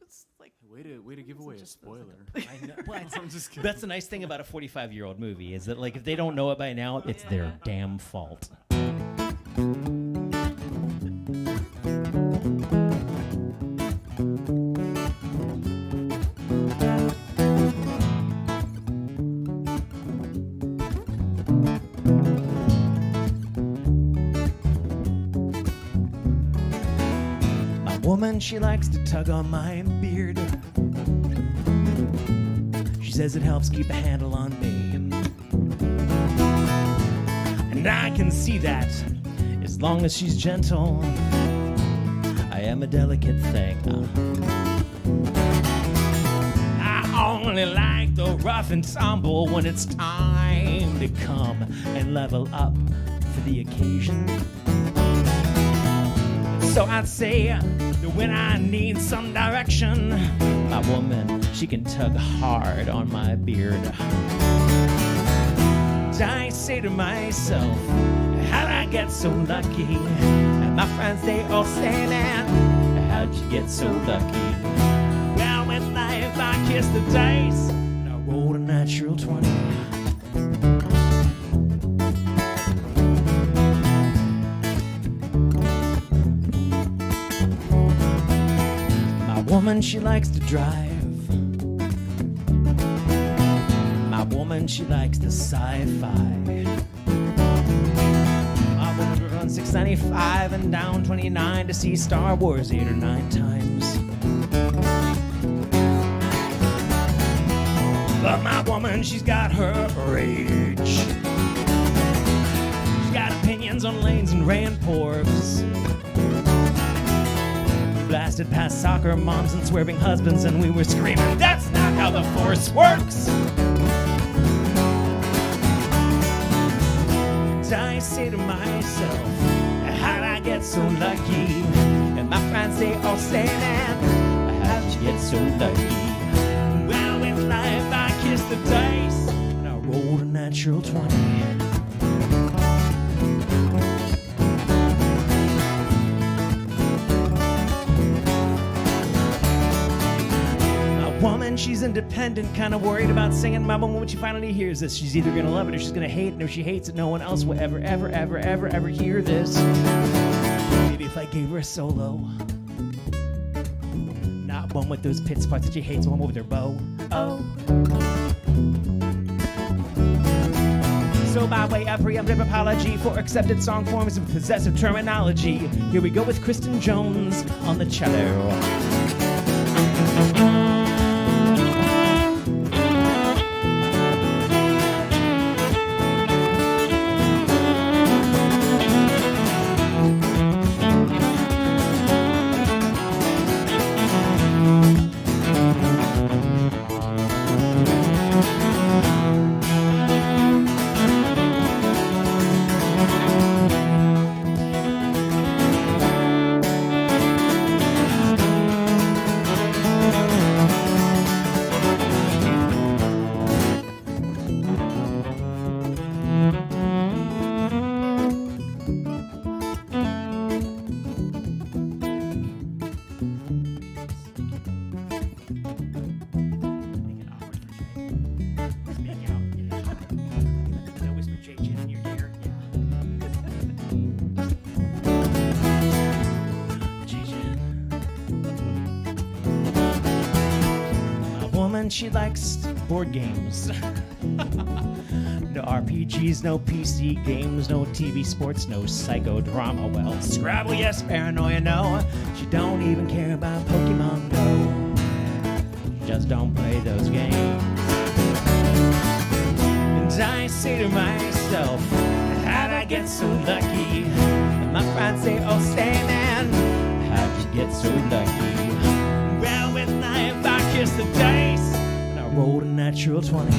It's like Way to give away a spoiler. I know. Well, I'm just kidding. that's the nice thing about a 45-year-old movie is that, like, if they don't know it by now, it's their damn fault. My woman, she likes to tug on my beard. She says it helps keep a handle on me. And I can see that as long as she's gentle, I am a delicate thing. I only like the rough and tumble when it's time to come and level up for the occasion. So I'd say that when I need some direction, my woman, she can tug hard on my beard. I say to myself, how'd I get so lucky? And my friends, they all say, man, how'd you get so lucky? Well, with life, I kissed the dice, and I rolled a natural 20. My woman, she likes to drive. My woman, she likes the sci-fi. My woman would run 695 and down 29 to see Star Wars 8 or 9 times. But my woman, she's got her rage. She's got opinions on lanes and Randporgs. Blasted past soccer moms and swerving husbands, and we were screaming, that's not how the Force works! And I say to myself, how'd I get so lucky? And my friends, they all say, man, how'd you get so lucky? Well, with life, I kissed the dice, and I rolled a natural 20. Woman, she's independent, kind of worried about singing. My woman, when she finally hears this, she's either gonna love it or she's gonna hate it. And if she hates it, no one else will ever hear this. Maybe if I gave her a solo, not one with those pit spots that she hates, one with her bow. Oh. So by way of preemptive apology for accepted song forms and possessive terminology, here we go with Kristen Jones on the cello. She likes board games. No RPGs, no PC games, no TV sports, no psychodrama. Well, Scrabble, yes, paranoia, no. She don't even care about Pokemon Go. She just don't play those games. And I say to myself, how'd I get so lucky? And my friends say, oh, say, man, how'd you get so lucky? Well, with life, I kiss the dice. Rolled a natural 20. I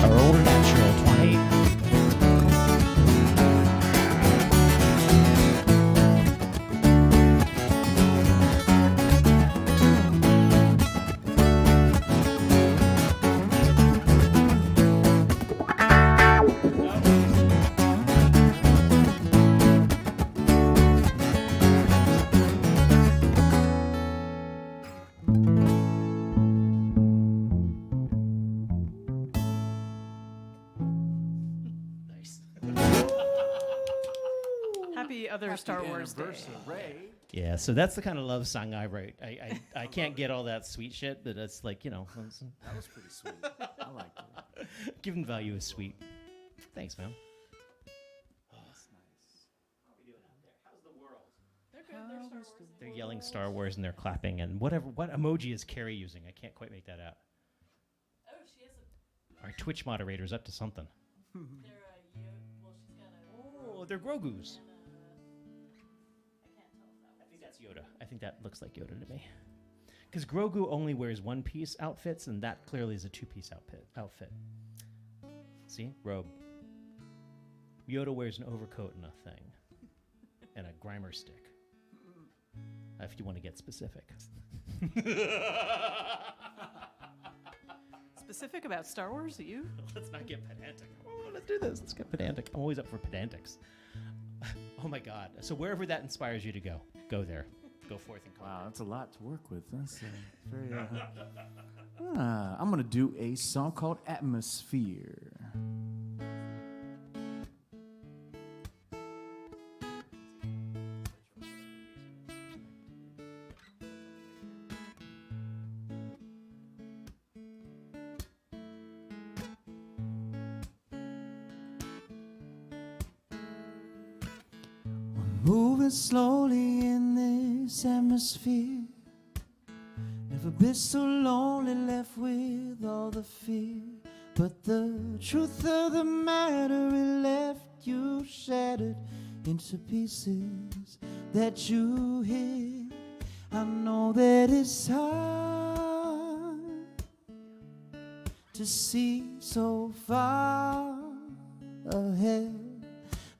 rolled a natural 20. happy other Star Wars Day. Yeah, so that's the kind of love song I write. I can't get all that sweet shit, but it's like, you know. That was pretty sweet. I liked it. Giving value is sweet. Thanks, man. That's nice. How are we doing out there? How's the world? They're good. They're Star Wars. They're yelling Star Wars and they're clapping and whatever. What emoji is Carrie using? I can't quite make that out. Oh, she has a. Our Twitch moderator's up to something. They're well, she's got a. Oh, they're Grogu's. And I can't tell if that I think that's Yoda. I think that looks like Yoda to me. Because Grogu only wears one-piece outfits, and that clearly is a two-piece outfit. See? Robe. Yoda wears an overcoat and a thing. And a Grimer stick. If you want to get specific. Specific about Star Wars, are you? Let's not get pedantic. Oh, let's do this. Let's get pedantic. I'm always up for pedantics. Oh my God. So wherever that inspires you to go, go there. Go forth and conquer. Wow, that's a lot to work with. That's very. I'm gonna do a song called "Atmosphere." Moving slowly in this atmosphere. Never been so lonely, left with all the fear. But the truth of the matter, it left you shattered into pieces that you hid. I know that it's hard to see so far ahead.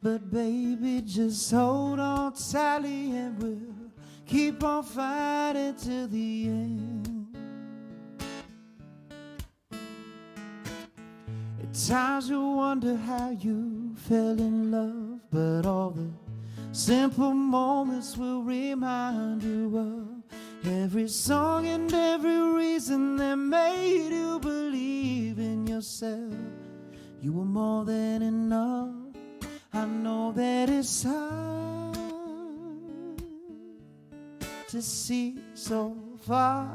But baby, just hold on tightly and we'll keep on fighting till the end. At times you wonder how you fell in love, but all the simple moments will remind you of every song and every reason that made you believe in yourself. You were more than enough. I know that it's hard to see so far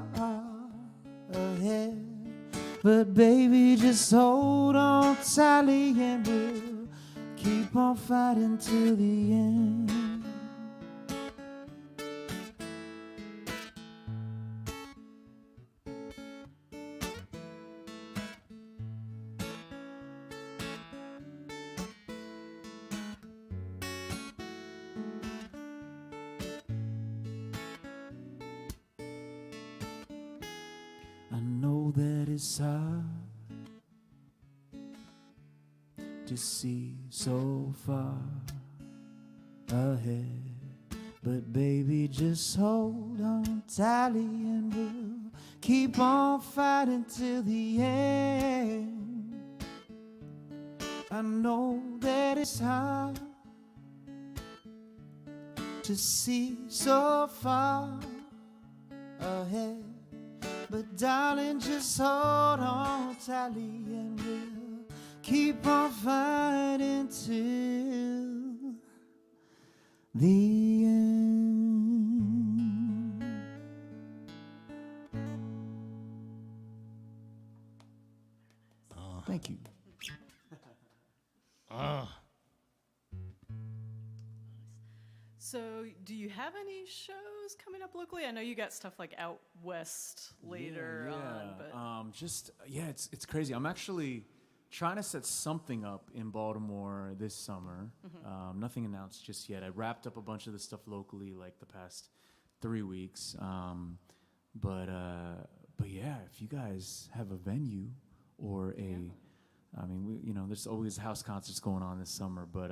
ahead, but baby, just hold on tightly and we'll keep on fighting till the end. I know that it's hard to see so far ahead, but baby, just hold on tightly and we'll keep on fighting till the end. I know that it's hard to see so far ahead, but darling, just hold on tightly and we'll keep on fighting till the end. Thank you. So, do you have any shows coming up locally? I know you got stuff like out west later on, but it's crazy. I'm actually trying to set something up in Baltimore this summer. Nothing announced just yet. I wrapped up a bunch of the stuff locally like the past 3 weeks. But yeah, if you guys have a venue or I mean, there's always house concerts going on this summer, but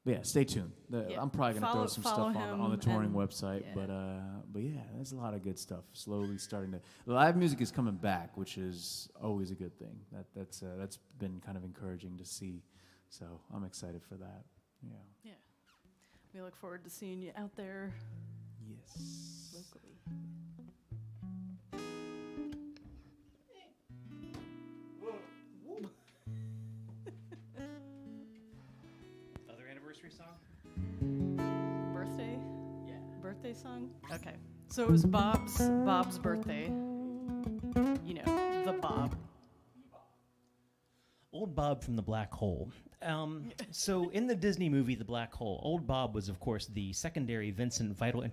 yeah, stay tuned. I'm probably gonna throw some stuff on the touring website, but yeah, there's a lot of good stuff. Slowly starting to live music is coming back, which is always a good thing. That's been kind of encouraging to see. So I'm excited for that. Yeah. We look forward to seeing you out there. Yes. Locally. Other anniversary song? birthday song? Okay. So it was Bob's birthday. You know, the Bob. Old Bob from the Black Hole. So in the Disney movie The Black Hole, Old Bob was, of course, the secondary Vincent Vital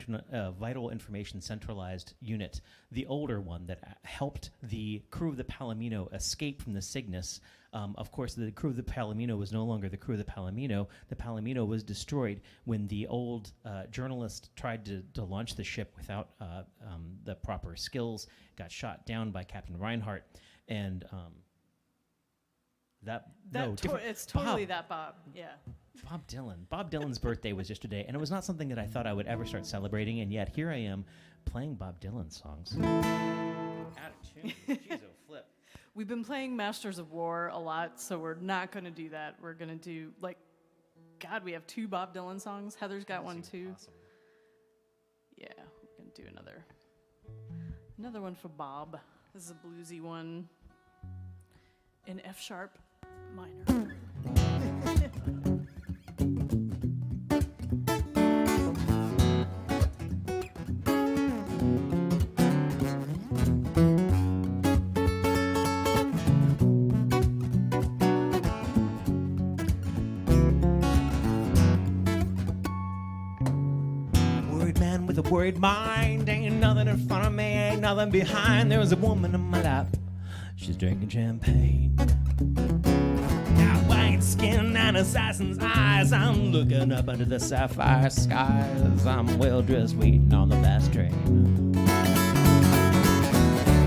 Information Centralized Unit, the older one that helped the crew of the Palomino escape from the Cygnus. Of course, the crew of the Palomino was no longer the crew of the Palomino. The Palomino was destroyed when the old journalist tried to launch the ship without the proper skills, got shot down by Captain Reinhardt, and... it's totally that Bob. Yeah. Bob Dylan. Bob Dylan's birthday was yesterday, and it was not something that I thought I would ever start celebrating, and yet here I am playing Bob Dylan songs. Out of tune. Jeez, oh flip. We've been playing Masters of War a lot, so we're not going to do that. We're going to do, God, we have 2 Bob Dylan songs. Heather's got one, too. Awesome. Yeah, we're going to do another one for Bob. This is a bluesy one in F sharp minor. Worried man with a worried mind. Ain't nothing in front of me, ain't nothing behind. There's a woman in my lap. She's drinking champagne. Got white skin and assassin's eyes. I'm looking up under the sapphire skies. I'm well dressed, waiting on the fast train.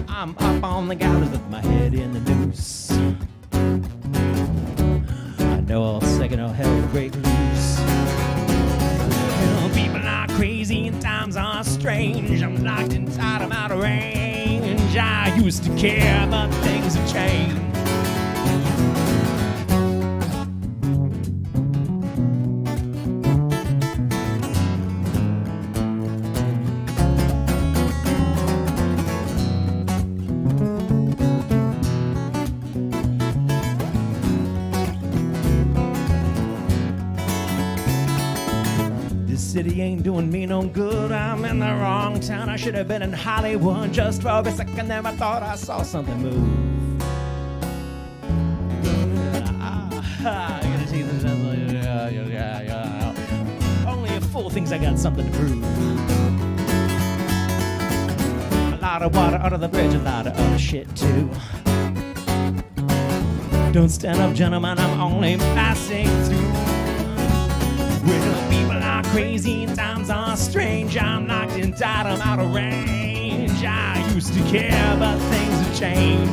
I'm up on the gallows with my head in the noose. I know all second I'll hell will break loose. You know, people are crazy and times are strange. I'm locked inside, I'm out of range. I used to care, but things have changed. This city ain't doing me no good. I'm in the wrong town. I should have been in Hollywood. Just for a second there, I thought I saw something move. Only a fool thinks I got something to prove. A lot of water under the bridge, a lot of other shit too. Don't stand up, gentlemen, I'm only passing through. Well, people are crazy and times are strange. I'm locked inside, I'm out of range. I used to care, but things have changed.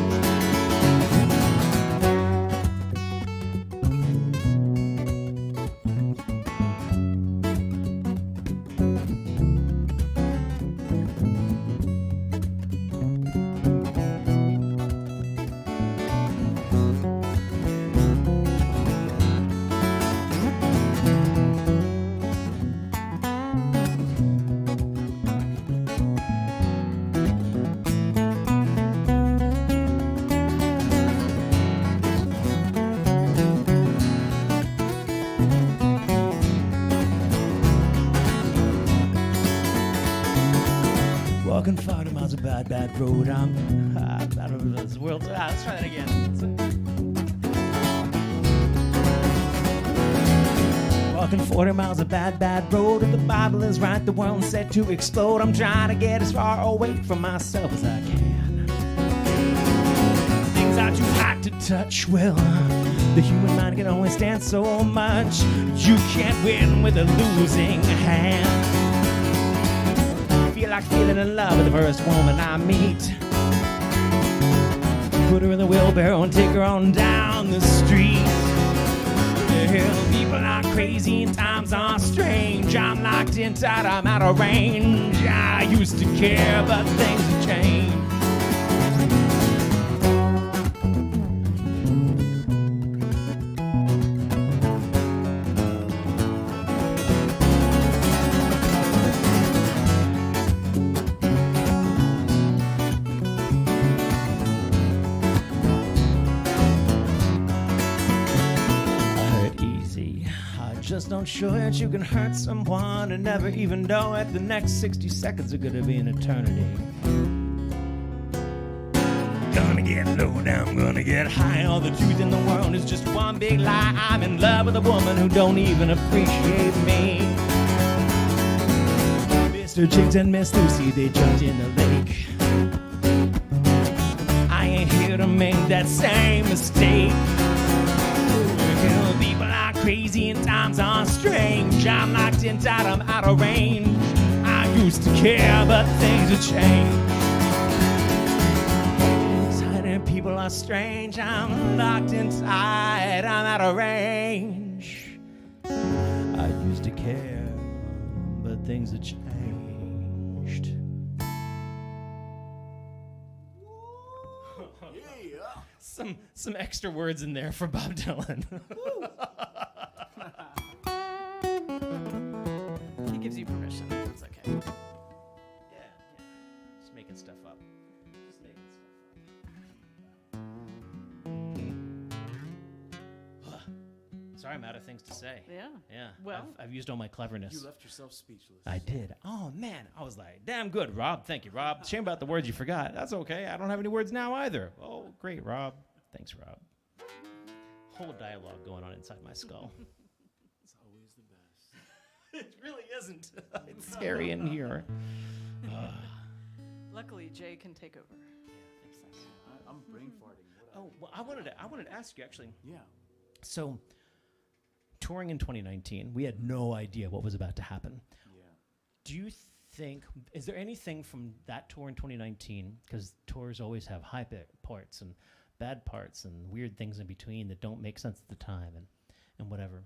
Walking 40 miles of bad road. I'm out of this world. Let's try that again. Walking 40 miles of bad road. If the Bible is right, the world's set to explode. I'm trying to get as far away from myself as I can. Things are too hot to touch. Well, the human mind can only stand so much. You can't win with a losing hand. Feel like feeling in love with the first woman I meet. Put her in the wheelbarrow and take her on down the street. Well, people are crazy and times are strange. I'm locked inside, I'm out of range. I used to care, but things have changed. just don't show it. You can hurt someone and never even know it. The next 60 seconds are gonna be an eternity. Gonna get low down, gonna get high. All the truth in the world is just one big lie. I'm in love with a woman who don't even appreciate me. Mr. Chicks and Miss Lucy, they jumped in the lake. I ain't here to make that same mistake. People are crazy and times are strange. I'm locked in tight, I'm out of range. I used to care, but things have changed. People are strange, I'm locked inside, I'm out of range. I used to care, but things have changed. Some extra words in there for Bob Dylan. He gives you permission. It's okay. Yeah. Just making stuff up. Sorry, I'm out of things to say. Yeah. Well, I've used all my cleverness. You left yourself speechless. I did. Oh, man. I was like, damn good, Rob. Thank you, Rob. Shame about the words you forgot. That's okay. I don't have any words now either. Oh, great, Rob. Thanks, Rob. Whole dialogue going on inside my skull. It's always the best. It really isn't. It's scary in here. luckily, Jay can take over. I'm brain farting. Oh, well, I wanted to ask you, actually. Yeah. So, touring in 2019, we had no idea what was about to happen. Yeah. Do you think, is there anything from that tour in 2019, because tours always have high parts and bad parts and weird things in between that don't make sense at the time and whatever.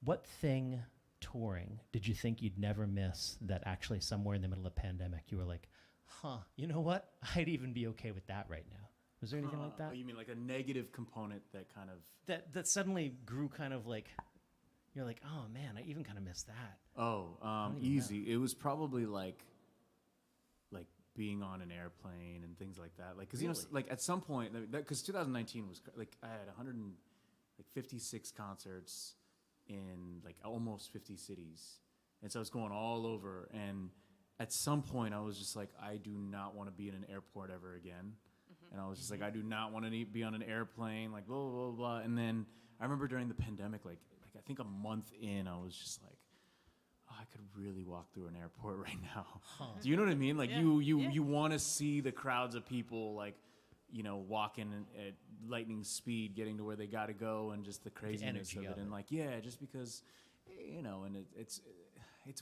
What thing touring did you think you'd never miss that actually somewhere in the middle of the pandemic you were like, you know what? I'd even be okay with that right now. Was there anything like that? Oh, you mean like a negative component that kind of... That suddenly grew kind of like, you're like, oh man, I even kind of missed that. Easy. Know. It was probably like being on an airplane and things like that. Like, cause really? You know, like at some point, cause 2019 was like, I had 156 concerts in like almost 50 cities. And so I was going all over. And at some point I was just like, I do not want to be in an airport ever again. And I was just like, I do not want to be on an airplane, like blah, blah, blah, blah. And then I remember during the pandemic, like I think a month in, I was just like, oh, I could really walk through an airport right now. Do you know what I mean? Like you want to see the crowds of people, like, you know, walking at lightning speed, getting to where they got to go, and just the craziness of it. And like, yeah, just because, you know, and it's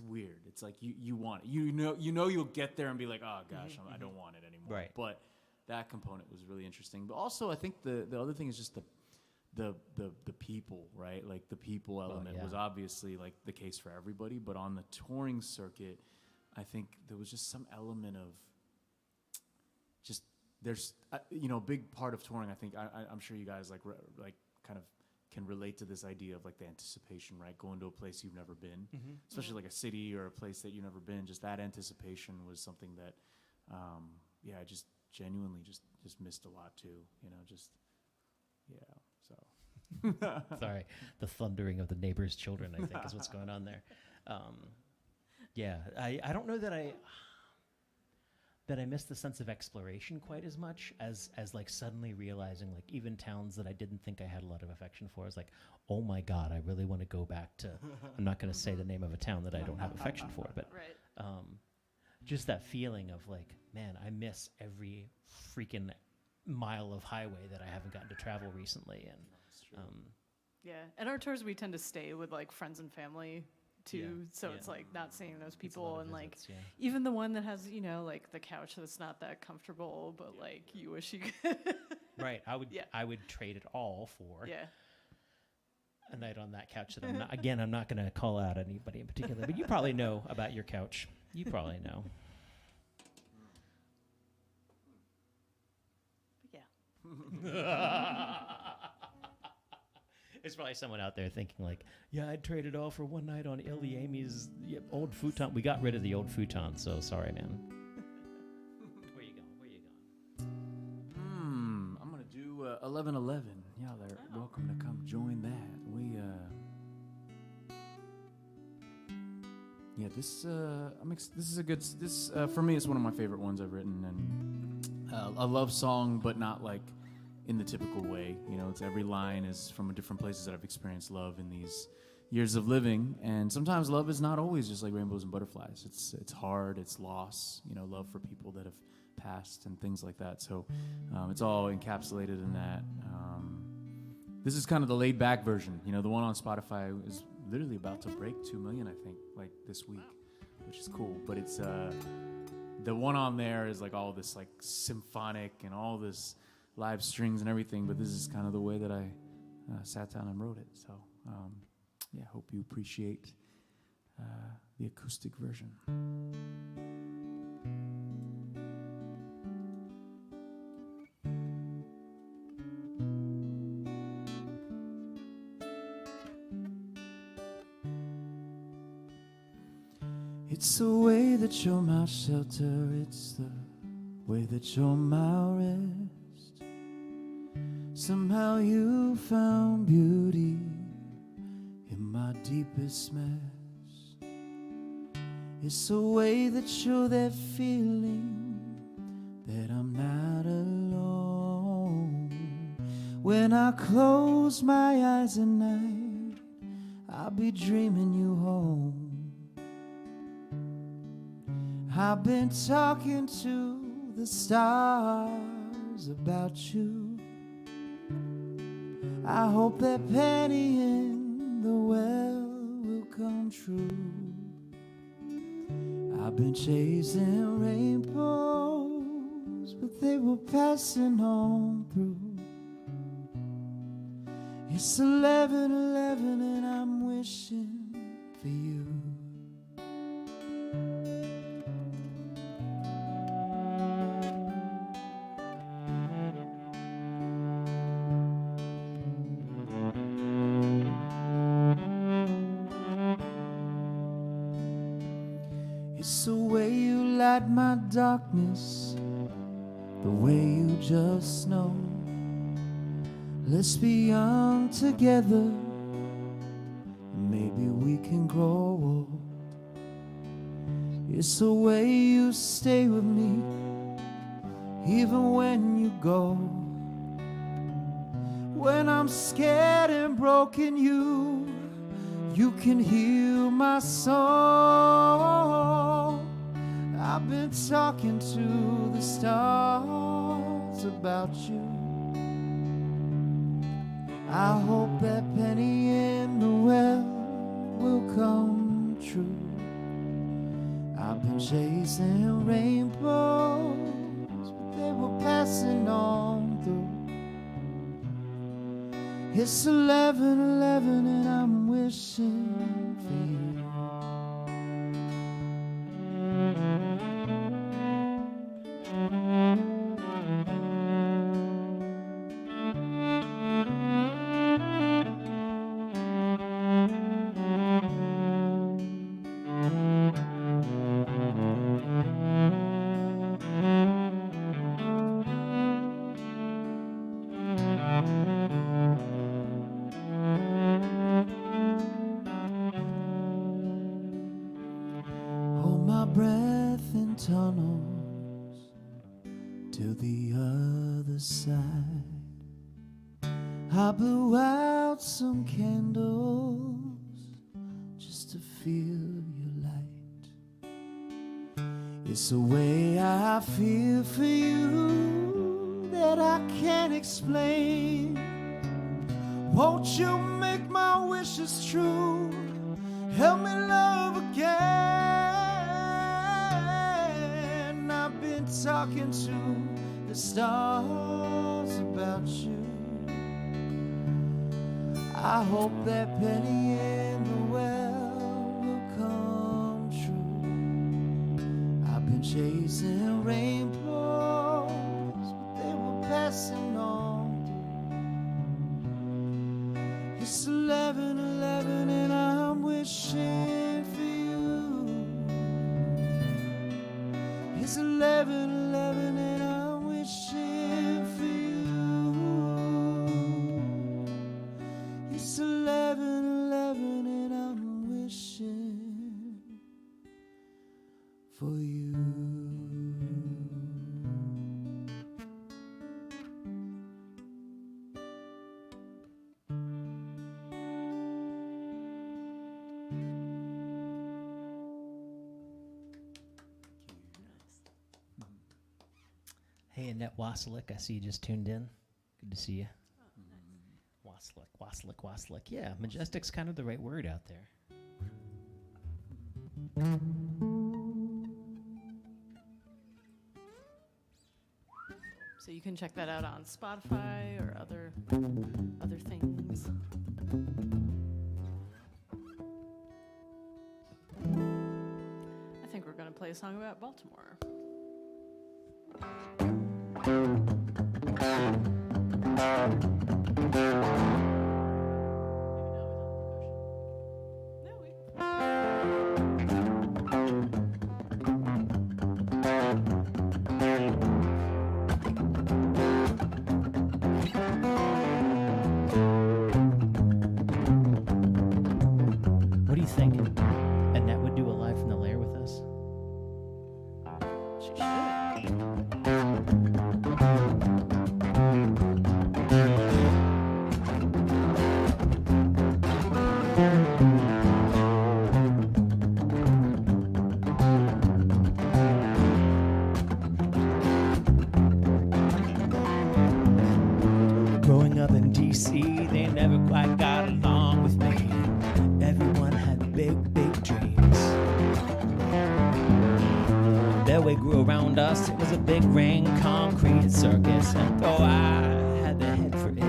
weird. It's like you want it. You know you'll get there and be like, oh gosh, I don't want it anymore. Right. But that component was really interesting. But also, I think the other thing is just the people, right? Like the people element was obviously like the case for everybody. But on the touring circuit, I think there was just some element of just there's you know, a big part of touring. I think I'm sure you guys like kind of can relate to this idea of like the anticipation, right? Going to a place you've never been, especially like a city or a place that you've never been. Just that anticipation was something that, I just genuinely just missed a lot too. You know, just so. Sorry, the thundering of the neighbor's children, I think, is what's going on there. I don't know that I missed the sense of exploration quite as much as like suddenly realizing like even towns that I didn't think I had a lot of affection for. I was like, oh my God, I really want to go back to, I'm not going to say the name of a town that I don't have affection for, but just that feeling of like, man, I miss every freaking mile of highway that I haven't gotten to travel recently. And and our tours, we tend to stay with like friends and family too, so it's like not seeing those people and visits, like even the one that has, you know, like the couch that's not that comfortable, but like you wish you could. Right, I would trade it all for a night on that couch that I'm not going to call out anybody in particular, but you probably know about your couch. You probably know. There's probably someone out there thinking like, yeah, I'd trade it all for one night on Illy Amy's old futon. We got rid of the old futon, so sorry, man. Where you going? I'm going to do 1111. Y'all are welcome to come join that. Yeah, this this is a good. This for me, it's one of my favorite ones I've written, and a love song, but not like in the typical way. You know, it's every line is from different places that I've experienced love in these years of living, and sometimes love is not always just like rainbows and butterflies. It's hard, it's loss. You know, love for people that have passed and things like that. So it's all encapsulated in that. This is kind of the laid back version. You know, the one on Spotify is literally about to break 2 million, I think, like this week, which is cool. But it's the one on there is like all this like symphonic and all this live strings and everything. But this is kind of the way that I sat down and wrote it. So yeah, hope you appreciate the acoustic version. It's the way that you're my shelter, it's the way that you're my rest. Somehow you found beauty in my deepest mess. It's the way that you're that feeling that I'm not alone. When I close my eyes at night, I'll be dreaming you home. I've been talking to the stars about you. I hope that penny in the well will come true. I've been chasing rainbows, but they were passing on through. It's 11:11 and I'm wishing for you. It's the way you light my darkness, the way you just know. Let's be young together, maybe we can grow old. It's the way you stay with me, even when you go. When I'm scared and broken, you can heal my soul. I've been talking to the stars about you. I hope that penny in the well will come true. I've been chasing rainbows, but they were passing on through. It's 11:11 and I'm wishing for you. Hold my breath in tunnels to the other side. I blew out some candles just to feel your light. It's the way I feel for you that I can't explain. Won't you make my wishes true? Help me love again. I've been talking to the stars about you. I hope that penny in the well will come true. I've been chasing rainbows, but they were passing on through. It's 11:11 and I'm wishing for you. It's 11:11 and I'm wishing for you. It's 11:11 and I'm wishing Annette Waslick, I see you just tuned in. Good to see you. Waslick. Yeah, majestic's kind of the right word out there. So you can check that out on Spotify or other things. I think we're going to play a song about Baltimore. What do you think? Annette would do a live from the Lair with us? She should. Growing up in D.C., they never quite got along with me. Everyone had big, big dreams. Their way grew around us. It was a big ring, concrete circus, and though I had the head for it,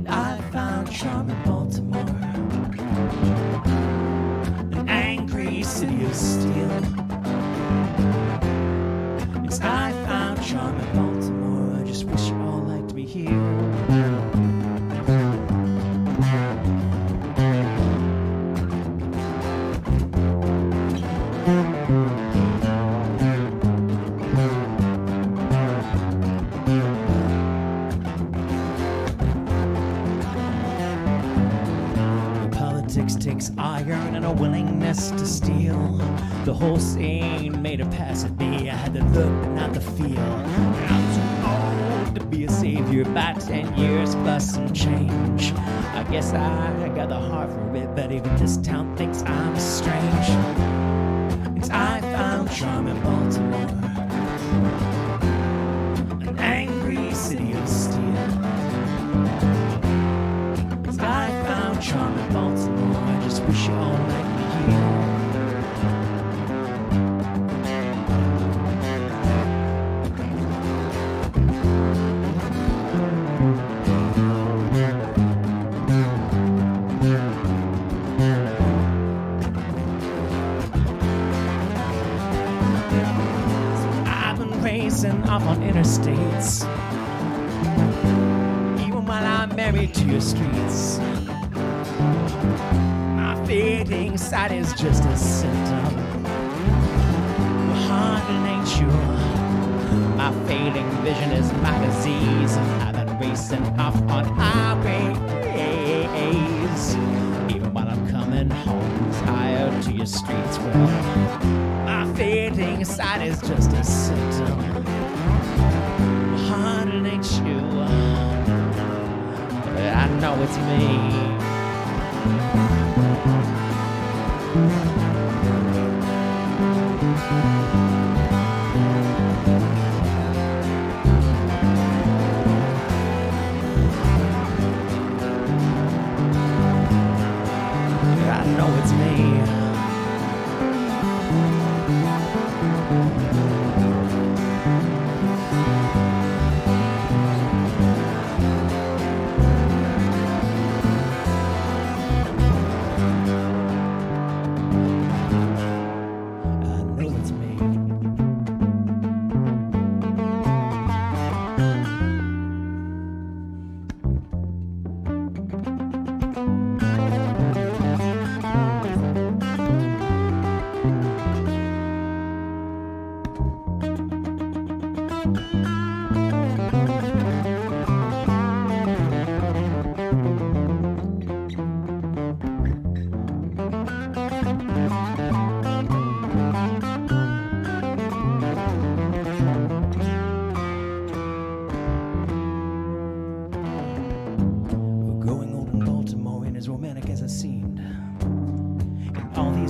I found charm in Baltimore, an angry city of steel. Yes, I found charm in Baltimore. I just wish you all liked me here. Politics takes iron and a willingness to steal. The whole scene made a pass at me. I had the look, but not the feel. I'm too old to be a savior by 10 years plus some change. I guess I got the heart for it, but even this town thinks I'm strange. It's I found charm in Baltimore, an angry city of steel. It's I found charm in Baltimore. I just wish you all liked me here. Racing off on interstates, even while I'm married to your streets. My fading sight is just a symptom. My heart ain't sure. My fading vision is my disease, and I've been racing off on highways, even while I'm coming home tired to your streets. Well, my fading sight is just a symptom. My heart ain't sure, but I know it's me. I know it's me.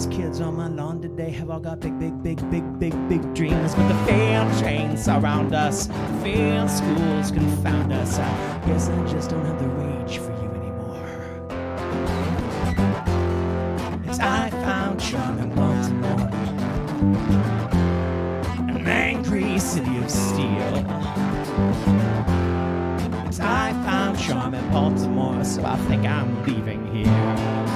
these kids on my lawn today have all got big dreams, but the failed chains surround us, the failed schools confound us. I guess I just don't have the reach for you anymore. As I found charm in Baltimore, an angry city of steel. As I found charm in Baltimore, so I think I'm leaving here.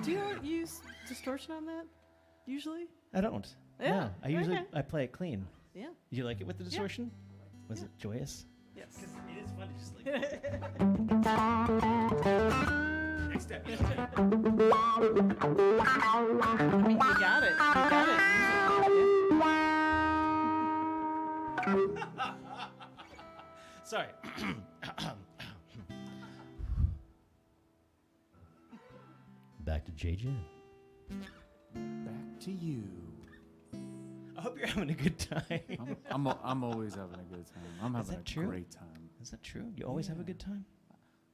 Do you use distortion on that usually? I don't. Yeah. No, I usually okay. I play it clean. Yeah. Did you like it with the distortion? Was Yeah. it joyous? Yes. It is fun to just like. Next step. I mean, you got it. You got it. Sorry. Back to Jae Jin. Back to you. I hope you're having a good time. I'm always having a good time. I'm having that a true? great time. Is that true? You always have a good time?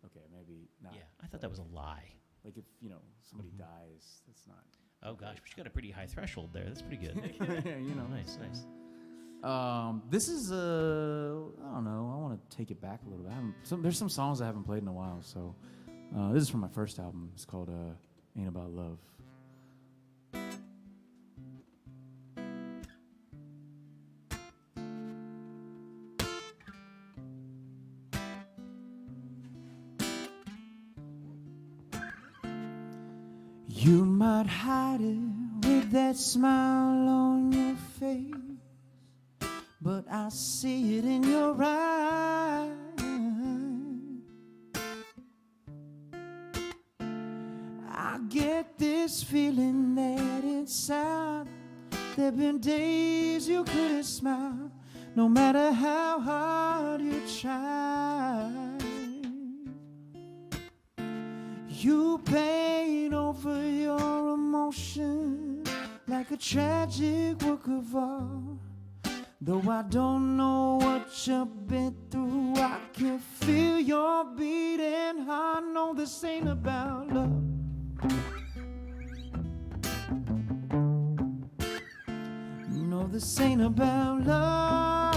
Okay, maybe not. Yeah, I thought that was a lie. Like if somebody dies, that's not. Oh gosh, but you got a pretty high threshold there. That's pretty good. Nice. This is I don't know. I want to take it back a little bit. There's some songs I haven't played in a while, so this is from my first album. It's called Ain't About Love. You might hide it with that smile on your face, but I see it in your eyes. I get this feeling that inside there've been days you couldn't smile, no matter how hard you tried. You paint over your emotion like a tragic work of art. Though I don't know what you've been through, I can feel your beating heart. No, this ain't about love. No, this ain't about love.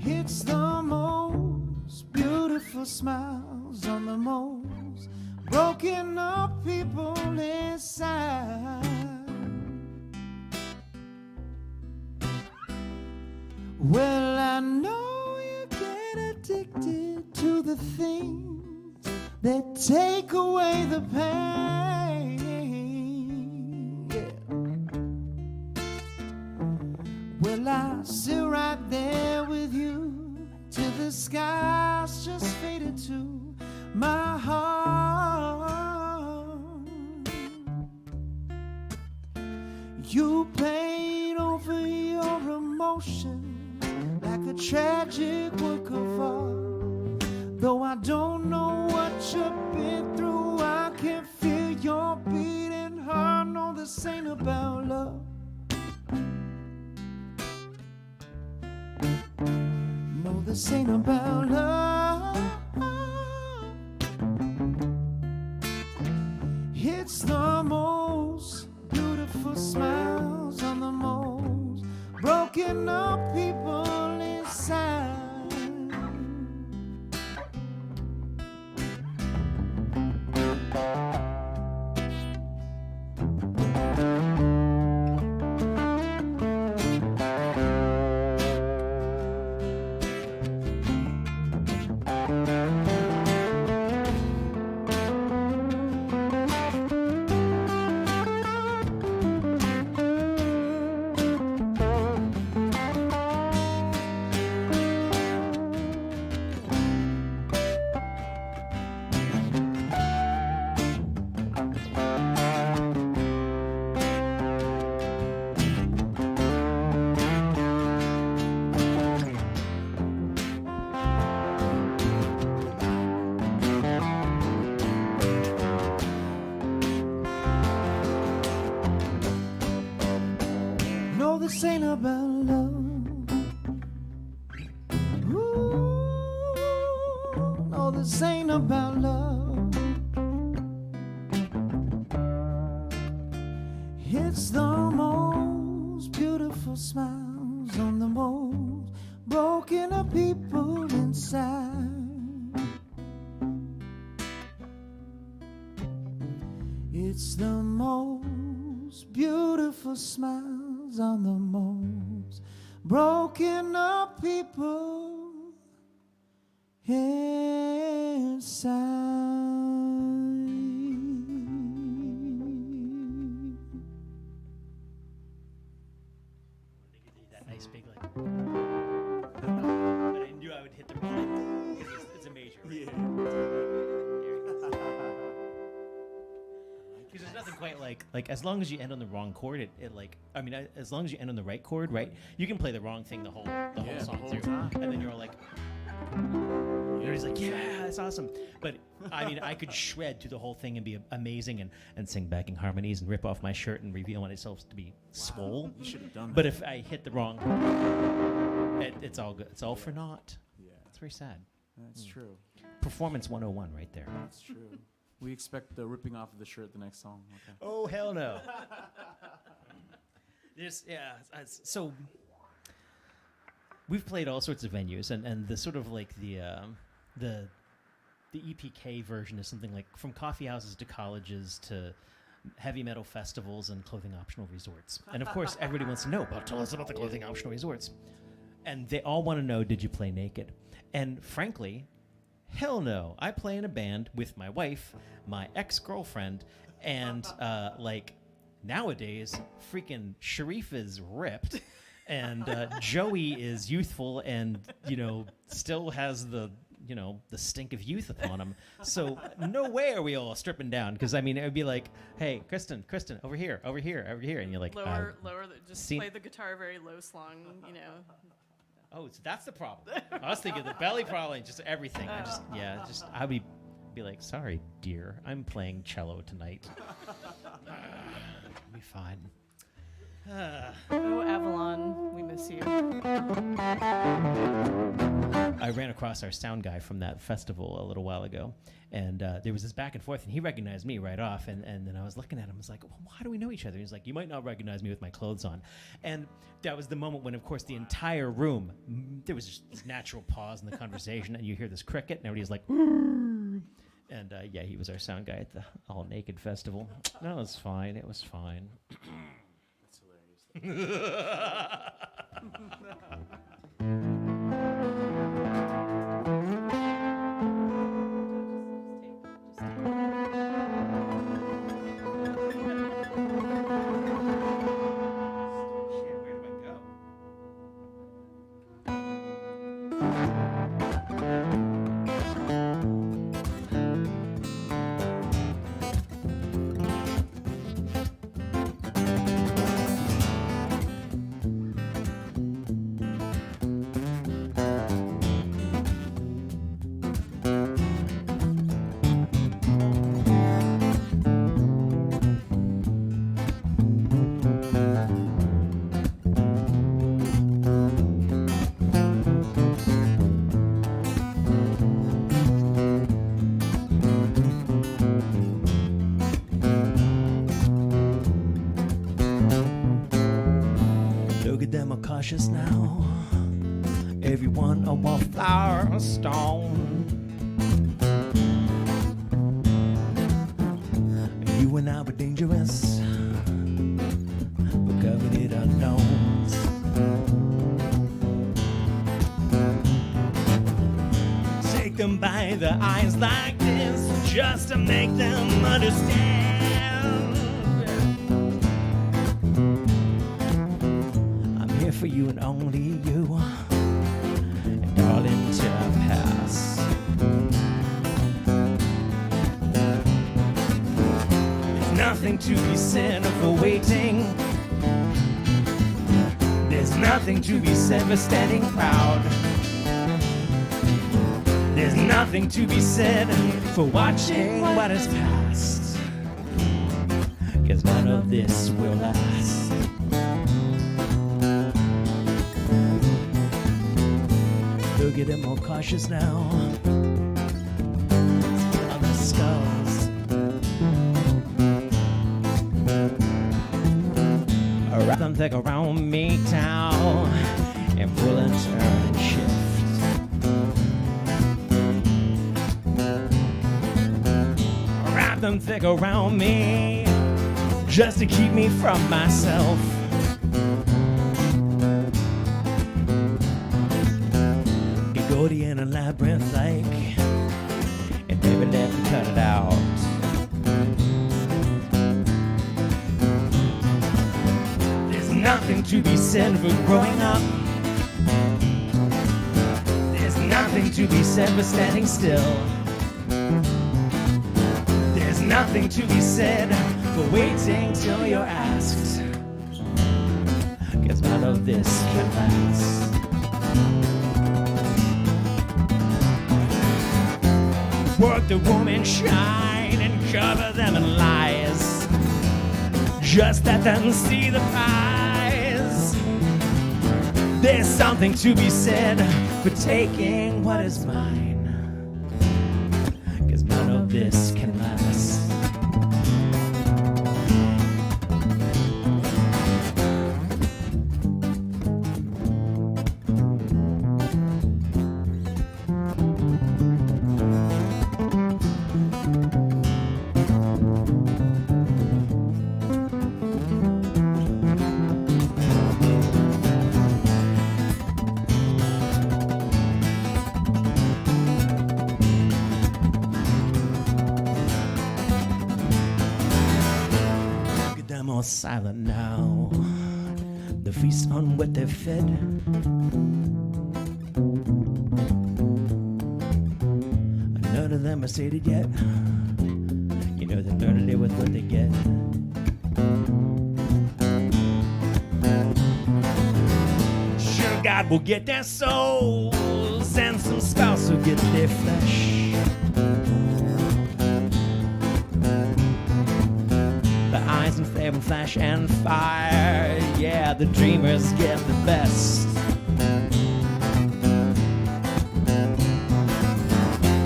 It's the most beautiful smiles on the most broken up people inside. Well, I know you get addicted to the things that take away the pain. Yeah. Well, I sit right there with you till the skies just faded to my heart. You paint over your emotion like a tragic work of art. Though I don't know what you've been through, I can feel your beating heart. No, this ain't about love. No, this ain't about love. It's the most beautiful smiles on the most broken up people inside. No, this ain't about love. Ooh, no, this ain't about love. It's the most beautiful smiles on the most broken up people inside. It's the most beautiful smiles on the most broken up people inside. That nice big like. But I knew I would hit the wrong. It's a major. Right? Yeah. Because there's nothing quite like as long as you end on the wrong chord, it as long as you end on the right chord, right, you can play the wrong thing the whole song through, time. and then you're all like, everybody's like, yeah, that's awesome. But I mean, I could shred through the whole thing and be amazing and sing backing harmonies and rip off my shirt and reveal myself to be swole. You should have done that. But if I hit the wrong, it's all good. It's all for naught. Yeah, It's very sad. that's true. Performance 101 right there. That's true. We expect the ripping off of the shirt the next song. Okay. Oh, hell no. So we've played all sorts of venues, and the sort of like the EPK version is something like from coffee houses to colleges to heavy metal festivals and clothing optional resorts. And of course, everybody wants to know tell us about the clothing optional resorts. And they all want to know, did you play naked? And frankly, hell no. I play in a band with my wife, my ex-girlfriend, and like nowadays, freaking Sharif is ripped, and Joey is youthful and still has the stink of youth upon him. So no way are we all stripping down, because I mean it would be like, hey, Kristen, over here, and you're like lower, just play the guitar very low slung, Oh, so that's the problem. I was thinking the belly problem, just everything. I would be like, sorry, dear, I'm playing cello tonight. Be fine. Oh, Avalon, we miss you. I ran across our sound guy from that festival a little while ago, and there was this back and forth, and he recognized me right off, and then I was looking at him, I was like, well, how do we know each other? He's like, you might not recognize me with my clothes on. And that was the moment when, of course, the entire room, there was just this natural pause in the conversation, and you hear this cricket, and everybody's like, and he was our sound guy at the All Naked Festival. No, it was fine. That's hilarious. Cautious now, everyone a wallflower stone. You and I were dangerous, but covered in unknowns. Take them by the eyes like this, just to make them understand. For you and only you, and darling, till I pass. There's nothing to be said for waiting. There's nothing to be said for standing proud. There's nothing to be said for watching what has passed, 'cause none of this will last. getting more cautious now. On the skulls. Wrap them thick around me now and pull and turn and shift. Wrap them thick around me just to keep me from myself. Gordian and labyrinth like, and baby let me cut it out. There's nothing to be said for growing up. There's nothing to be said for standing still. There's nothing to be said for waiting till you're asked. 'Cause none of this can last. Work the room and shine and cover them in lies. Just let them see the prize. There's something to be said for taking what is mine. 'Cause none of this can last. More silent now. The feast on what they're fed. None of them are sated yet. You know they learn to live with what they get. Sure, God will get their souls, and some spouse will get their flesh. And flame, flash and fire. Yeah, the dreamers get the best.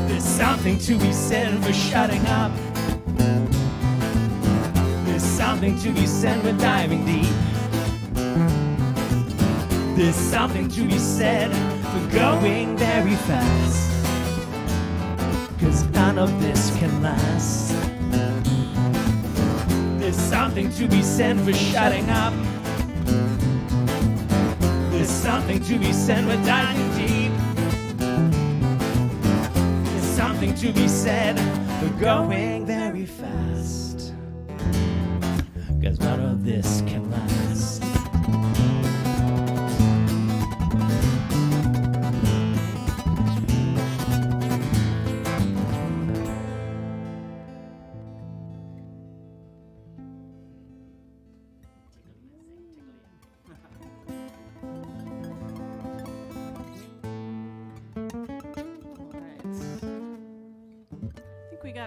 There's something to be said for shutting up. There's something to be said for diving deep. There's something to be said for going very fast. 'Cause none of this can last. There's something to be said for shutting up. There's something to be said for diving deep. There's something to be said for going very fast. 'Cause none of this can last.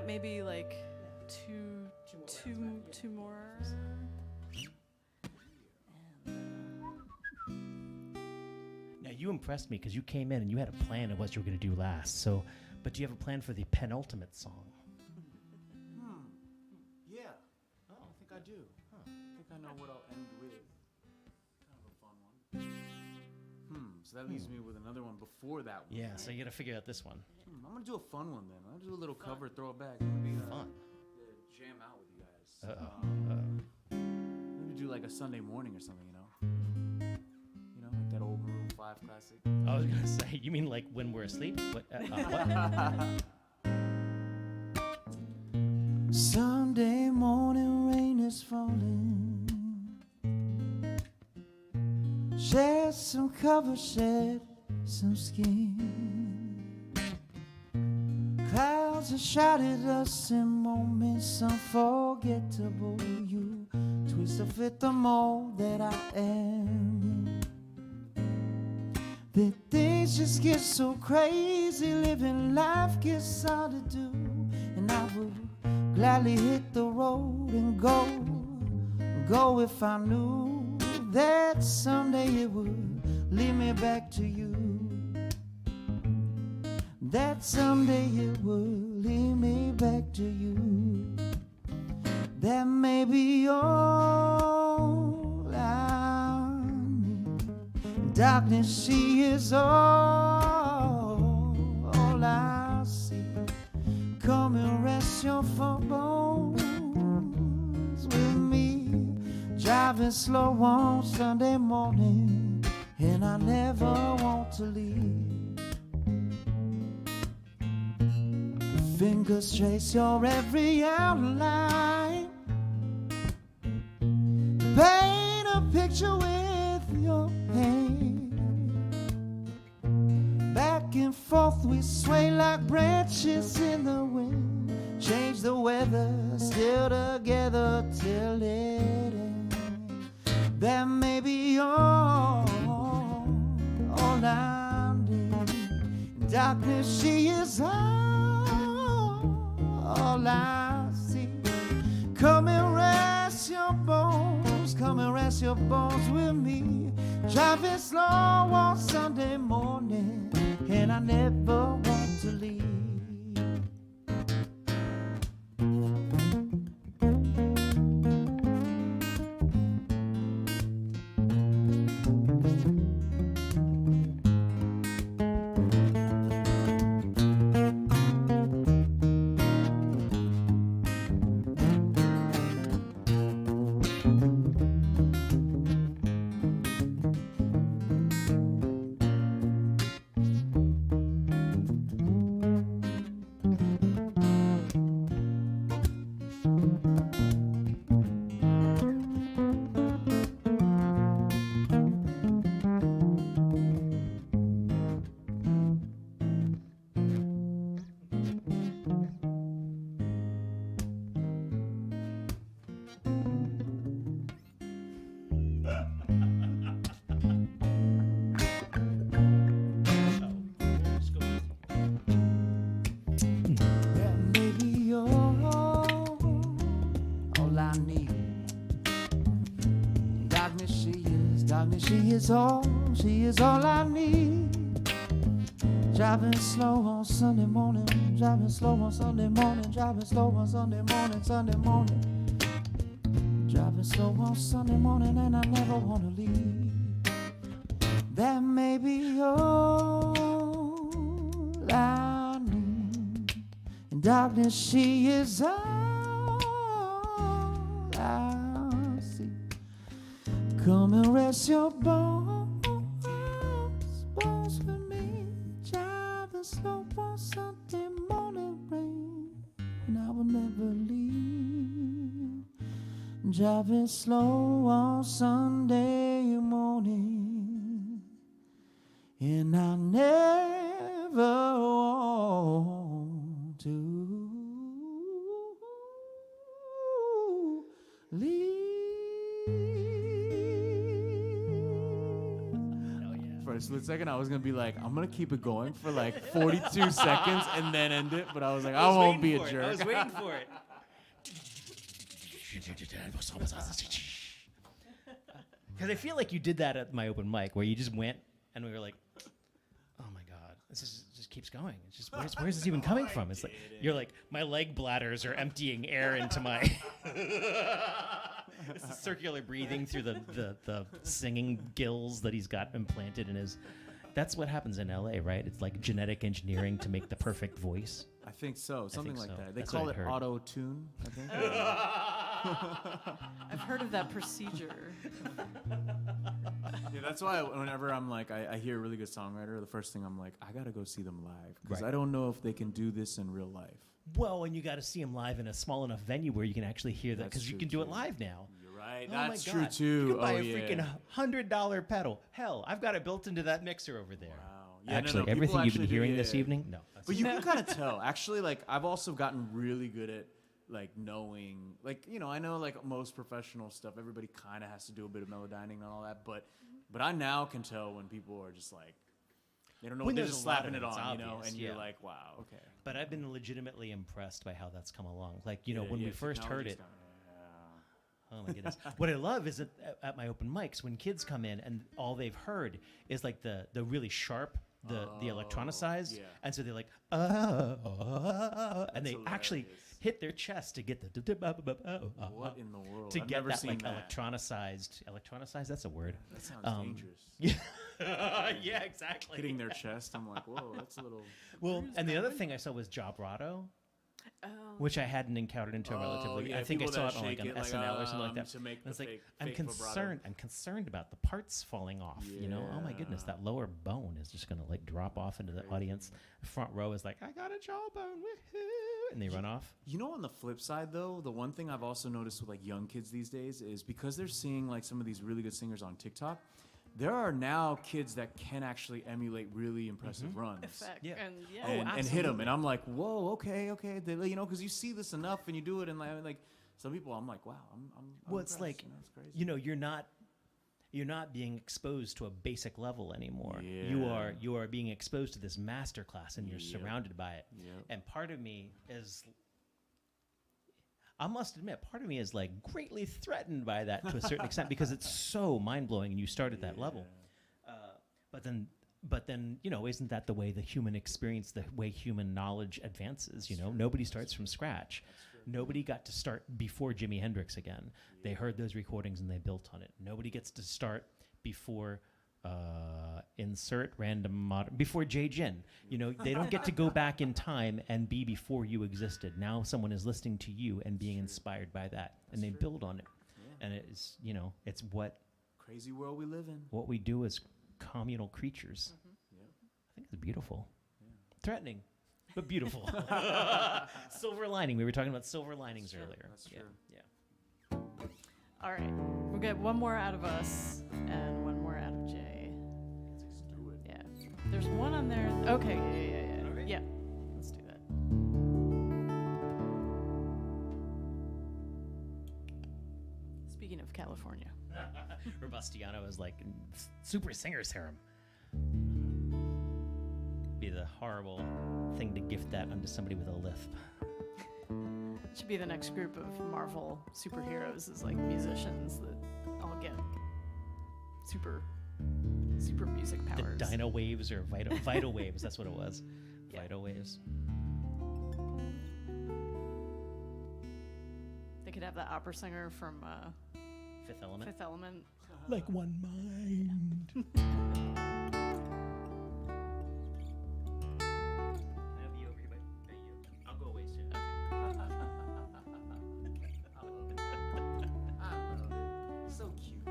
Maybe like two more. Now you impressed me because you came in and you had a plan of what you were going to do last. So, but do you have a plan for the penultimate song? Yeah. Oh, I think I do. I think I know what I'll end with. Kind of a fun one. So that leaves me with another one before that one. Yeah, so you got to figure out this one. I'm going to do a fun one then. I'll do a little cover, throw it back. I'm going to be fun. Jam out with you guys. Maybe do like a Sunday morning or something, you know? You know, like that old Maroon 5 classic. I was going to say, you mean like when we're asleep? What? Sunday morning rain is falling. Shed some cover, shed some skin. Clouds have shouted us in moments unforgettable. You twist to fit the mold that I am in. The things just get so crazy, living life gets hard to do. And I would gladly hit the road and go if I knew that someday it would lead me back to you. that someday it will lead me back to you. That may be all I need. Darkness, she is all I see. Come and rest your bones with me. Driving slow on Sunday morning, and I never want to leave. Fingers trace your every outline. Paint a picture with your hand. Back and forth we sway like branches in the wind. Change the weather, still together till it ends. That may be all I need. Darkness, she is all I see. Come and rest your bones, come and rest your bones with me. Driving slow on Sunday morning, and I never want to leave. She is all I need. Driving slow on Sunday morning, driving slow on Sunday morning, driving slow on Sunday morning, Sunday morning. Driving slow on Sunday morning, and I never want to leave. That may be all I need. In darkness, she is all I see. Come and rest your bones with me. Driving slow on Sunday morning rain, and I will never leave. Driving slow on Sunday morning, and I never want to leave. For a split second, I was gonna be like, I'm gonna keep it going for like 42 seconds and then end it, but I was like, I won't be a jerk. I was waiting for it. Because I feel like you did that at my open mic, where you just went and we were like, oh my God, this just keeps going. It's just where's this even coming from? It's like you're like, my leg bladders are emptying air into my. It's the circular breathing through the singing gills that he's got implanted in his. That's what happens in LA, right? It's like genetic engineering to make the perfect voice. I think so, something like that. They That's call what it I heard. auto-tune, I think. I've heard of that procedure. Yeah, that's why whenever I'm like, I hear a really good songwriter, the first thing I'm like, I gotta go see them live, because Right. I don't know if they can do this in real life. Well, and you got to see him live in a small enough venue where you can actually hear that, That's because you true, can do it too. live now. You're right. Oh That's my true God. too. You can buy oh, a yeah. freaking $100 pedal. Hell, I've got it built into that mixer over there. Wow. Yeah, Actually, people everything you've been actually do, hearing yeah, this yeah. evening, no. But you can kind of tell. Actually, like, I've also gotten really good at, like, knowing, like, you know, I know, like, most professional stuff, everybody kind of has to do a bit of melodyning and all that, but I now can tell when people are just, like, they don't know, When they're there's just a lot slapping of it it, it's on, you know, obvious, and you're yeah. like, wow, okay. But I've been legitimately impressed by how that's come along. Like, you know, Yeah, when yeah, we first heard technology's it, kinda- oh my goodness. What I love is that at my open mics, when kids come in and all they've heard is like the really sharp the electronicized, yeah. and so they're like, and they actually hilarious. hit their chest to get the What in the world? to I've get never that seen like that. electronicized. That's a word. That sounds dangerous. Yeah, exactly. Hitting their chest, I'm like, whoa, that's a little. Well, and the other thing I saw was Jobrado, which I hadn't encountered until relatively. yeah, I think I people saw that it on like shake an it, SNL or something like that. to make And it's the like fake vibrato. I'm concerned about the parts falling off. You know, oh my goodness, Yeah. that lower bone is just gonna like drop off into the audience. The front row is like, I got a jawbone, woohoo, and they run off. You know, on the flip side, though, the one thing I've also noticed with like young kids these days is because they're seeing like some of these really good singers on TikTok, there are now kids that can actually emulate really impressive runs. Effect. Yeah. And And hit them, and I'm like, whoa, okay, they, you know, because you see this enough, and you do it, and like some people, I'm like, wow, I'm Well, it's impressed, like, you know, it's crazy. you know, you're not being exposed to a basic level anymore. Yeah. You are being exposed to this master class, and you're Yep. surrounded by it. Yep. And part of me is, I must admit, part of me is like greatly threatened by that to a certain extent because it's so mind blowing, and you start at that level. But then, you know, isn't that the way the human experience, the way human knowledge advances? You know, nobody starts from scratch. Nobody got to start before Jimi Hendrix again. They heard those recordings and they built on it. Nobody gets to start before before Jae Jin. You know, they don't get to go back in time and be before you existed. Now someone is listening to you and being inspired by that, and they build on it. And it's, you know, it's Crazy world we live in. what we do as communal creatures. I think it's beautiful. Threatening, but beautiful. Silver lining. We were talking about silver linings earlier. That's true. Yeah. All right. We'll get one more out of us and one more out of Jay. Let's do it. Yeah. There's one on there. Okay. Yeah. All right. Yeah. Let's do that. Speaking of California. Robustiano is like super singer serum. Be the horrible thing to gift that unto somebody with a lisp. Should be the next group of Marvel superheroes is like musicians that all get super music powers. The Dino Waves or Vital Waves, that's what it was. Yeah. Vital Waves. They could have the opera singer from Fifth Element. Fifth Element. Like one mind. I'll go away soon. I love it. So cute.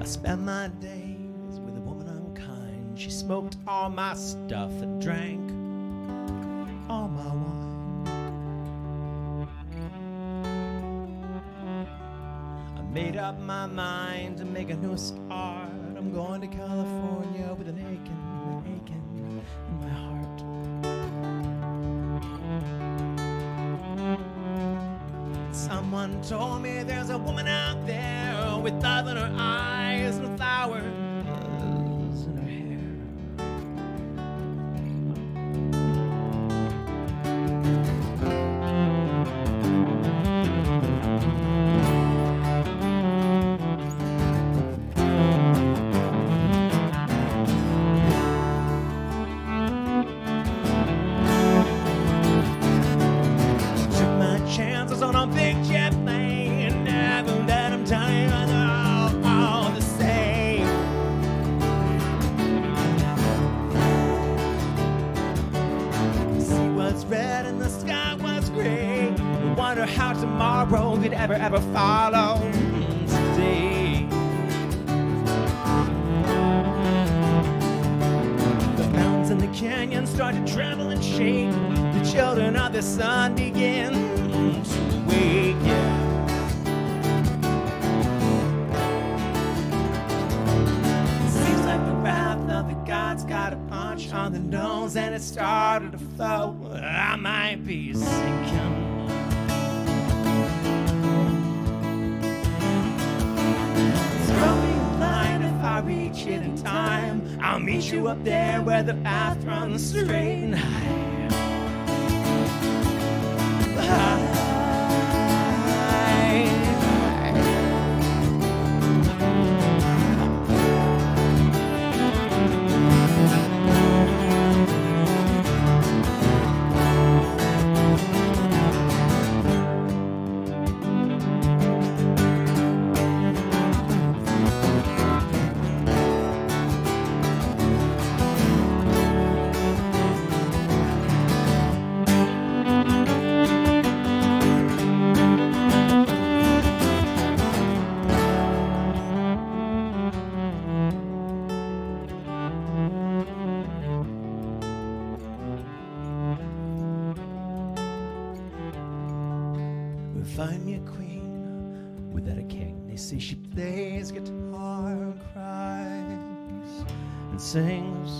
I spent my days with a woman unkind. She smoked all my stuff and drank all my wine. I made up my mind to make a new start. I'm going to California with an aching in my heart. Someone told me there's a woman out there with love in her eyes and flowers in her hair. Took my chances on a big jet plane. Never let them tell you they're all the same. The sea was red and the sky was gray. I wonder how tomorrow could ever follow today. The mountains and the canyons start to tremble and shake. The children of the sun begin to wake. Yeah. Seems like the wrath of the gods got a punch on the nose and it started to flow. I might be sinking. Throw me a line if I reach it in time. I'll meet you up there where the path runs straight and high. Find me a queen without a king. They say she plays guitar and cries and sings.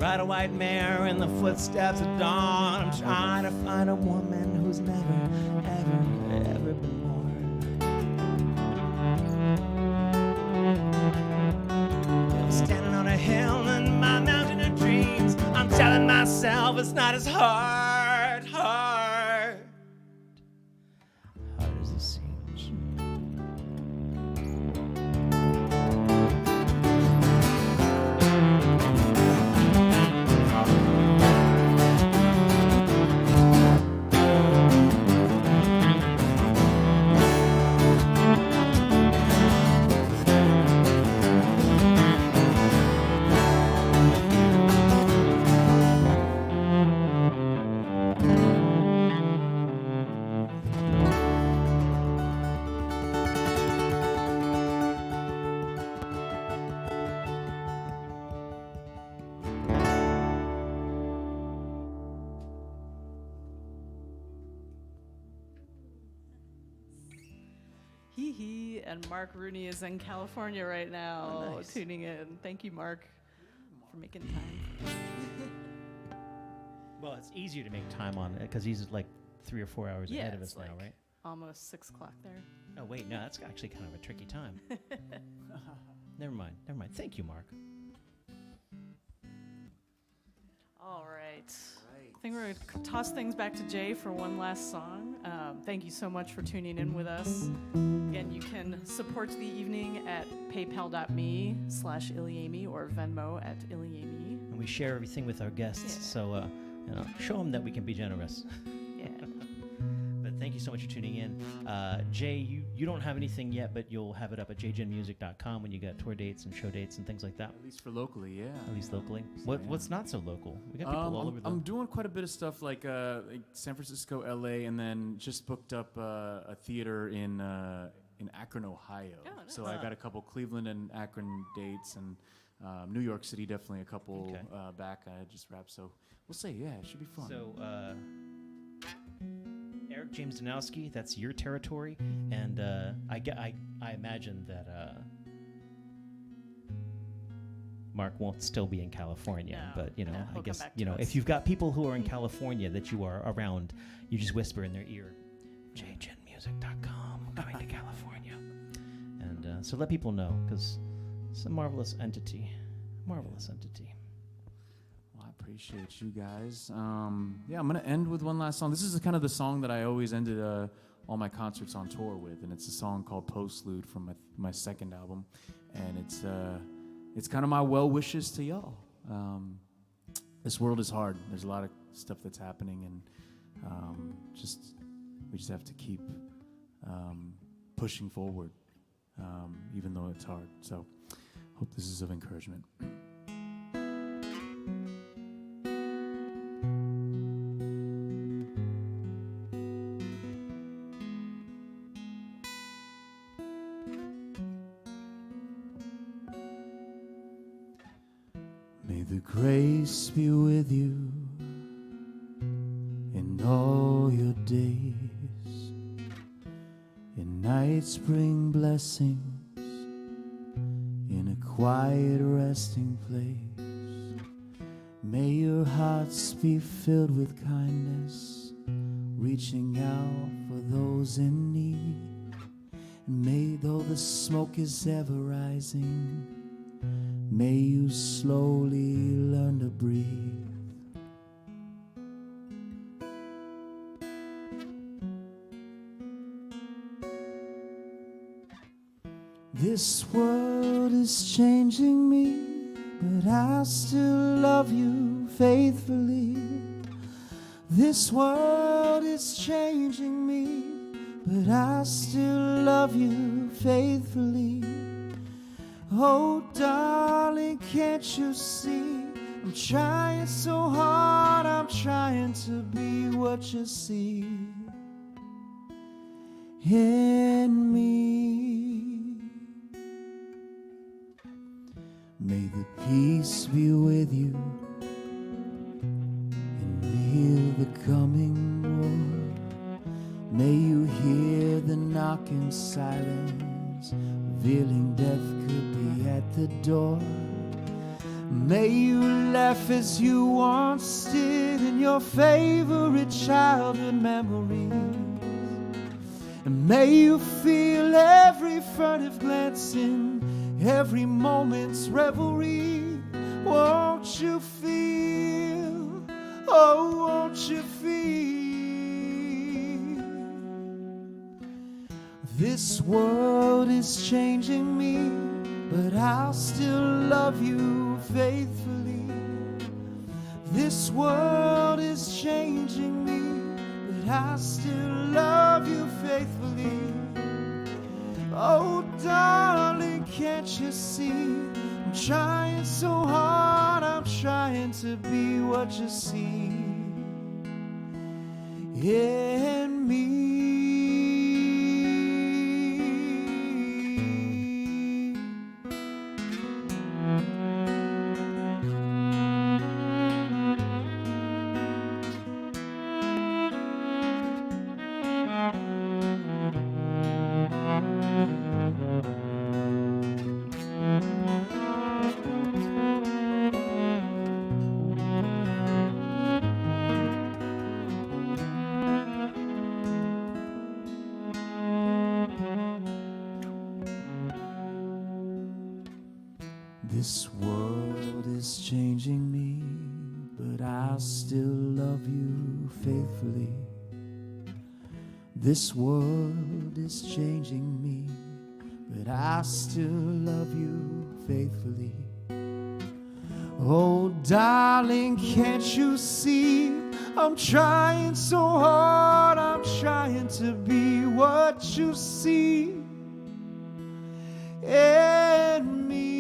Ride a white mare in the footsteps of dawn. I'm trying to find a woman who's never, ever, ever been born. I'm standing on a hill in my mountain of dreams. I'm telling myself it's not as hard as it seems. And Mark Rooney is in California right now, nice. tuning in. Thank you, Mark, for making time. Well, it's easier to make time on it because he's like 3 or 4 hours ahead of us like now, right? Almost 6 o'clock there. Oh, wait, no, that's actually kind of a tricky time. Never mind. Thank you, Mark. All right. I think we're going to toss things back to Jay for one last song. Thank you so much for tuning in with us. Again, you can support the evening at paypal.me/Iliami or Venmo at Iliami. And we share everything with our guests, so show them that we can be generous. Yeah. But thank you so much for tuning in. Jay, you don't have anything yet, but you'll have it up at jjinmusic.com when you got tour dates and show dates and things like that. At least for locally, yeah. At least locally. What's not so local? We got people all over the... I'm doing quite a bit of stuff like San Francisco, LA, and then just booked up a theater in Akron, Ohio. Oh, nice. So I got a couple Cleveland and Akron dates, and New York City definitely a couple back. I just wrapped, so we'll see. Yeah, it should be fun. So Eric James Danowski, that's your territory, and I imagine that Mark won't still be in California, No, but I guess come back to us. if you've got people who are in California that you are around, you just whisper in their ear, jjinmusic.com, coming to California, and so let people know because it's a marvelous entity. Well, I appreciate you guys. I'm gonna end with one last song. This is kind of the song that I always ended all my concerts on tour with, and it's a song called Postlude from my second album, and it's kind of my well wishes to y'all. This world is hard. There's a lot of stuff that's happening, and we just have to keep pushing forward, even though it's hard. So, hope this is of encouragement. May the grace be with you in all your days. In nights bring blessings in a quiet resting place. May your hearts be filled with kindness, reaching out for those in need. And may, though the smoke is ever rising, may you slowly learn to breathe. This world is changing me, but I still love you faithfully. This world is changing me, but I still love you faithfully. Oh, darling, can't you see? I'm trying so hard, I'm trying to be what you see in me. May the peace be with you, and may hear the coming war. May you hear the knocking silence, revealing death could be at the door. May you laugh as you once did in your favorite childhood memories. And may you feel every furtive glance in every moment's revelry. Won't you feel, oh, won't you feel? This world is changing me, but I'll still love you faithfully. This world is changing me, but I still love you faithfully. Oh, darling, can't you see? I'm trying so hard, I'm trying to be what you see in me. This world is changing me, but I still love you faithfully. This world is changing me, but I still love you faithfully. Oh, darling, can't you see? I'm trying so hard, I'm trying to be what you see in me.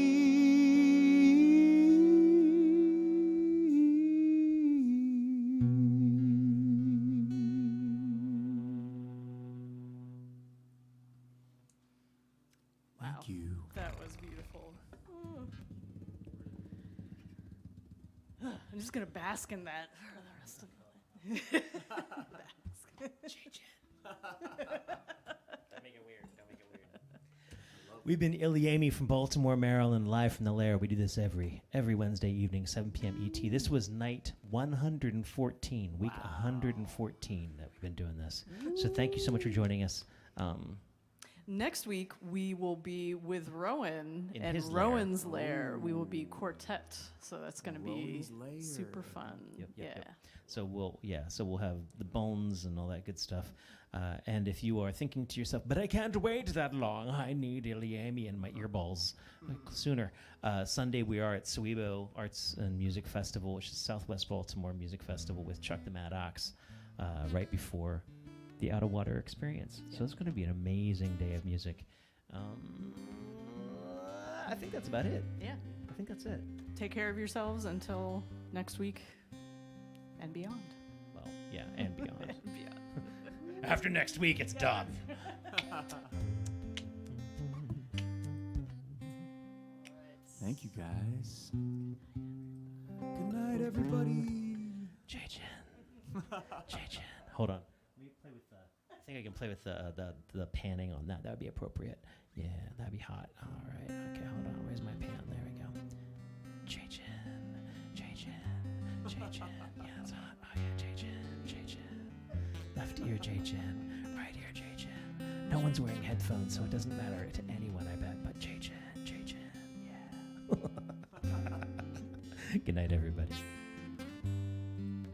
Thank you. That was beautiful. I'm just gonna bask in that for the rest of the night. Don't make it weird. We've been Iliami from Baltimore, Maryland, live from the Lair. We do this every Wednesday evening, 7 p.m. ET. This was night 114, week 114 that we've been doing this. So thank you so much for joining us. Next week, we will be with Rowan In and his lair. Rowan's Lair. We will be quartet, so that's going to be Rowan's Lair. super fun. Yep. So we'll have the bones and all that good stuff. And if you are thinking to yourself, but I can't wait that long, I need Iliami and my earballs sooner. Sunday we are at Sewebo Arts and Music Festival, which is Southwest Baltimore Music Festival with Chuck the Mad Ox, right before the Out of Water Experience. So it's going to be an amazing day of music. I think that's about it. Yeah. I think that's it. Take care of yourselves until next week and beyond. Well, yeah, and beyond. Beyond. After next week, it's done. Thank you, guys. Good night, everybody. Jae Jin. Hold on. Let me play with the. I think I can play with the panning on that. That would be appropriate. Yeah, that'd be hot. All right. Okay, hold on. Where's my pan? There we go. Jae Jin. Yeah, it's hot. Oh yeah, Jae Jin. Left ear Jae Jin. Right ear Jae Jin. No one's wearing headphones, so it doesn't matter to anyone, I bet. But Jae Jin. Yeah. Good night, everybody.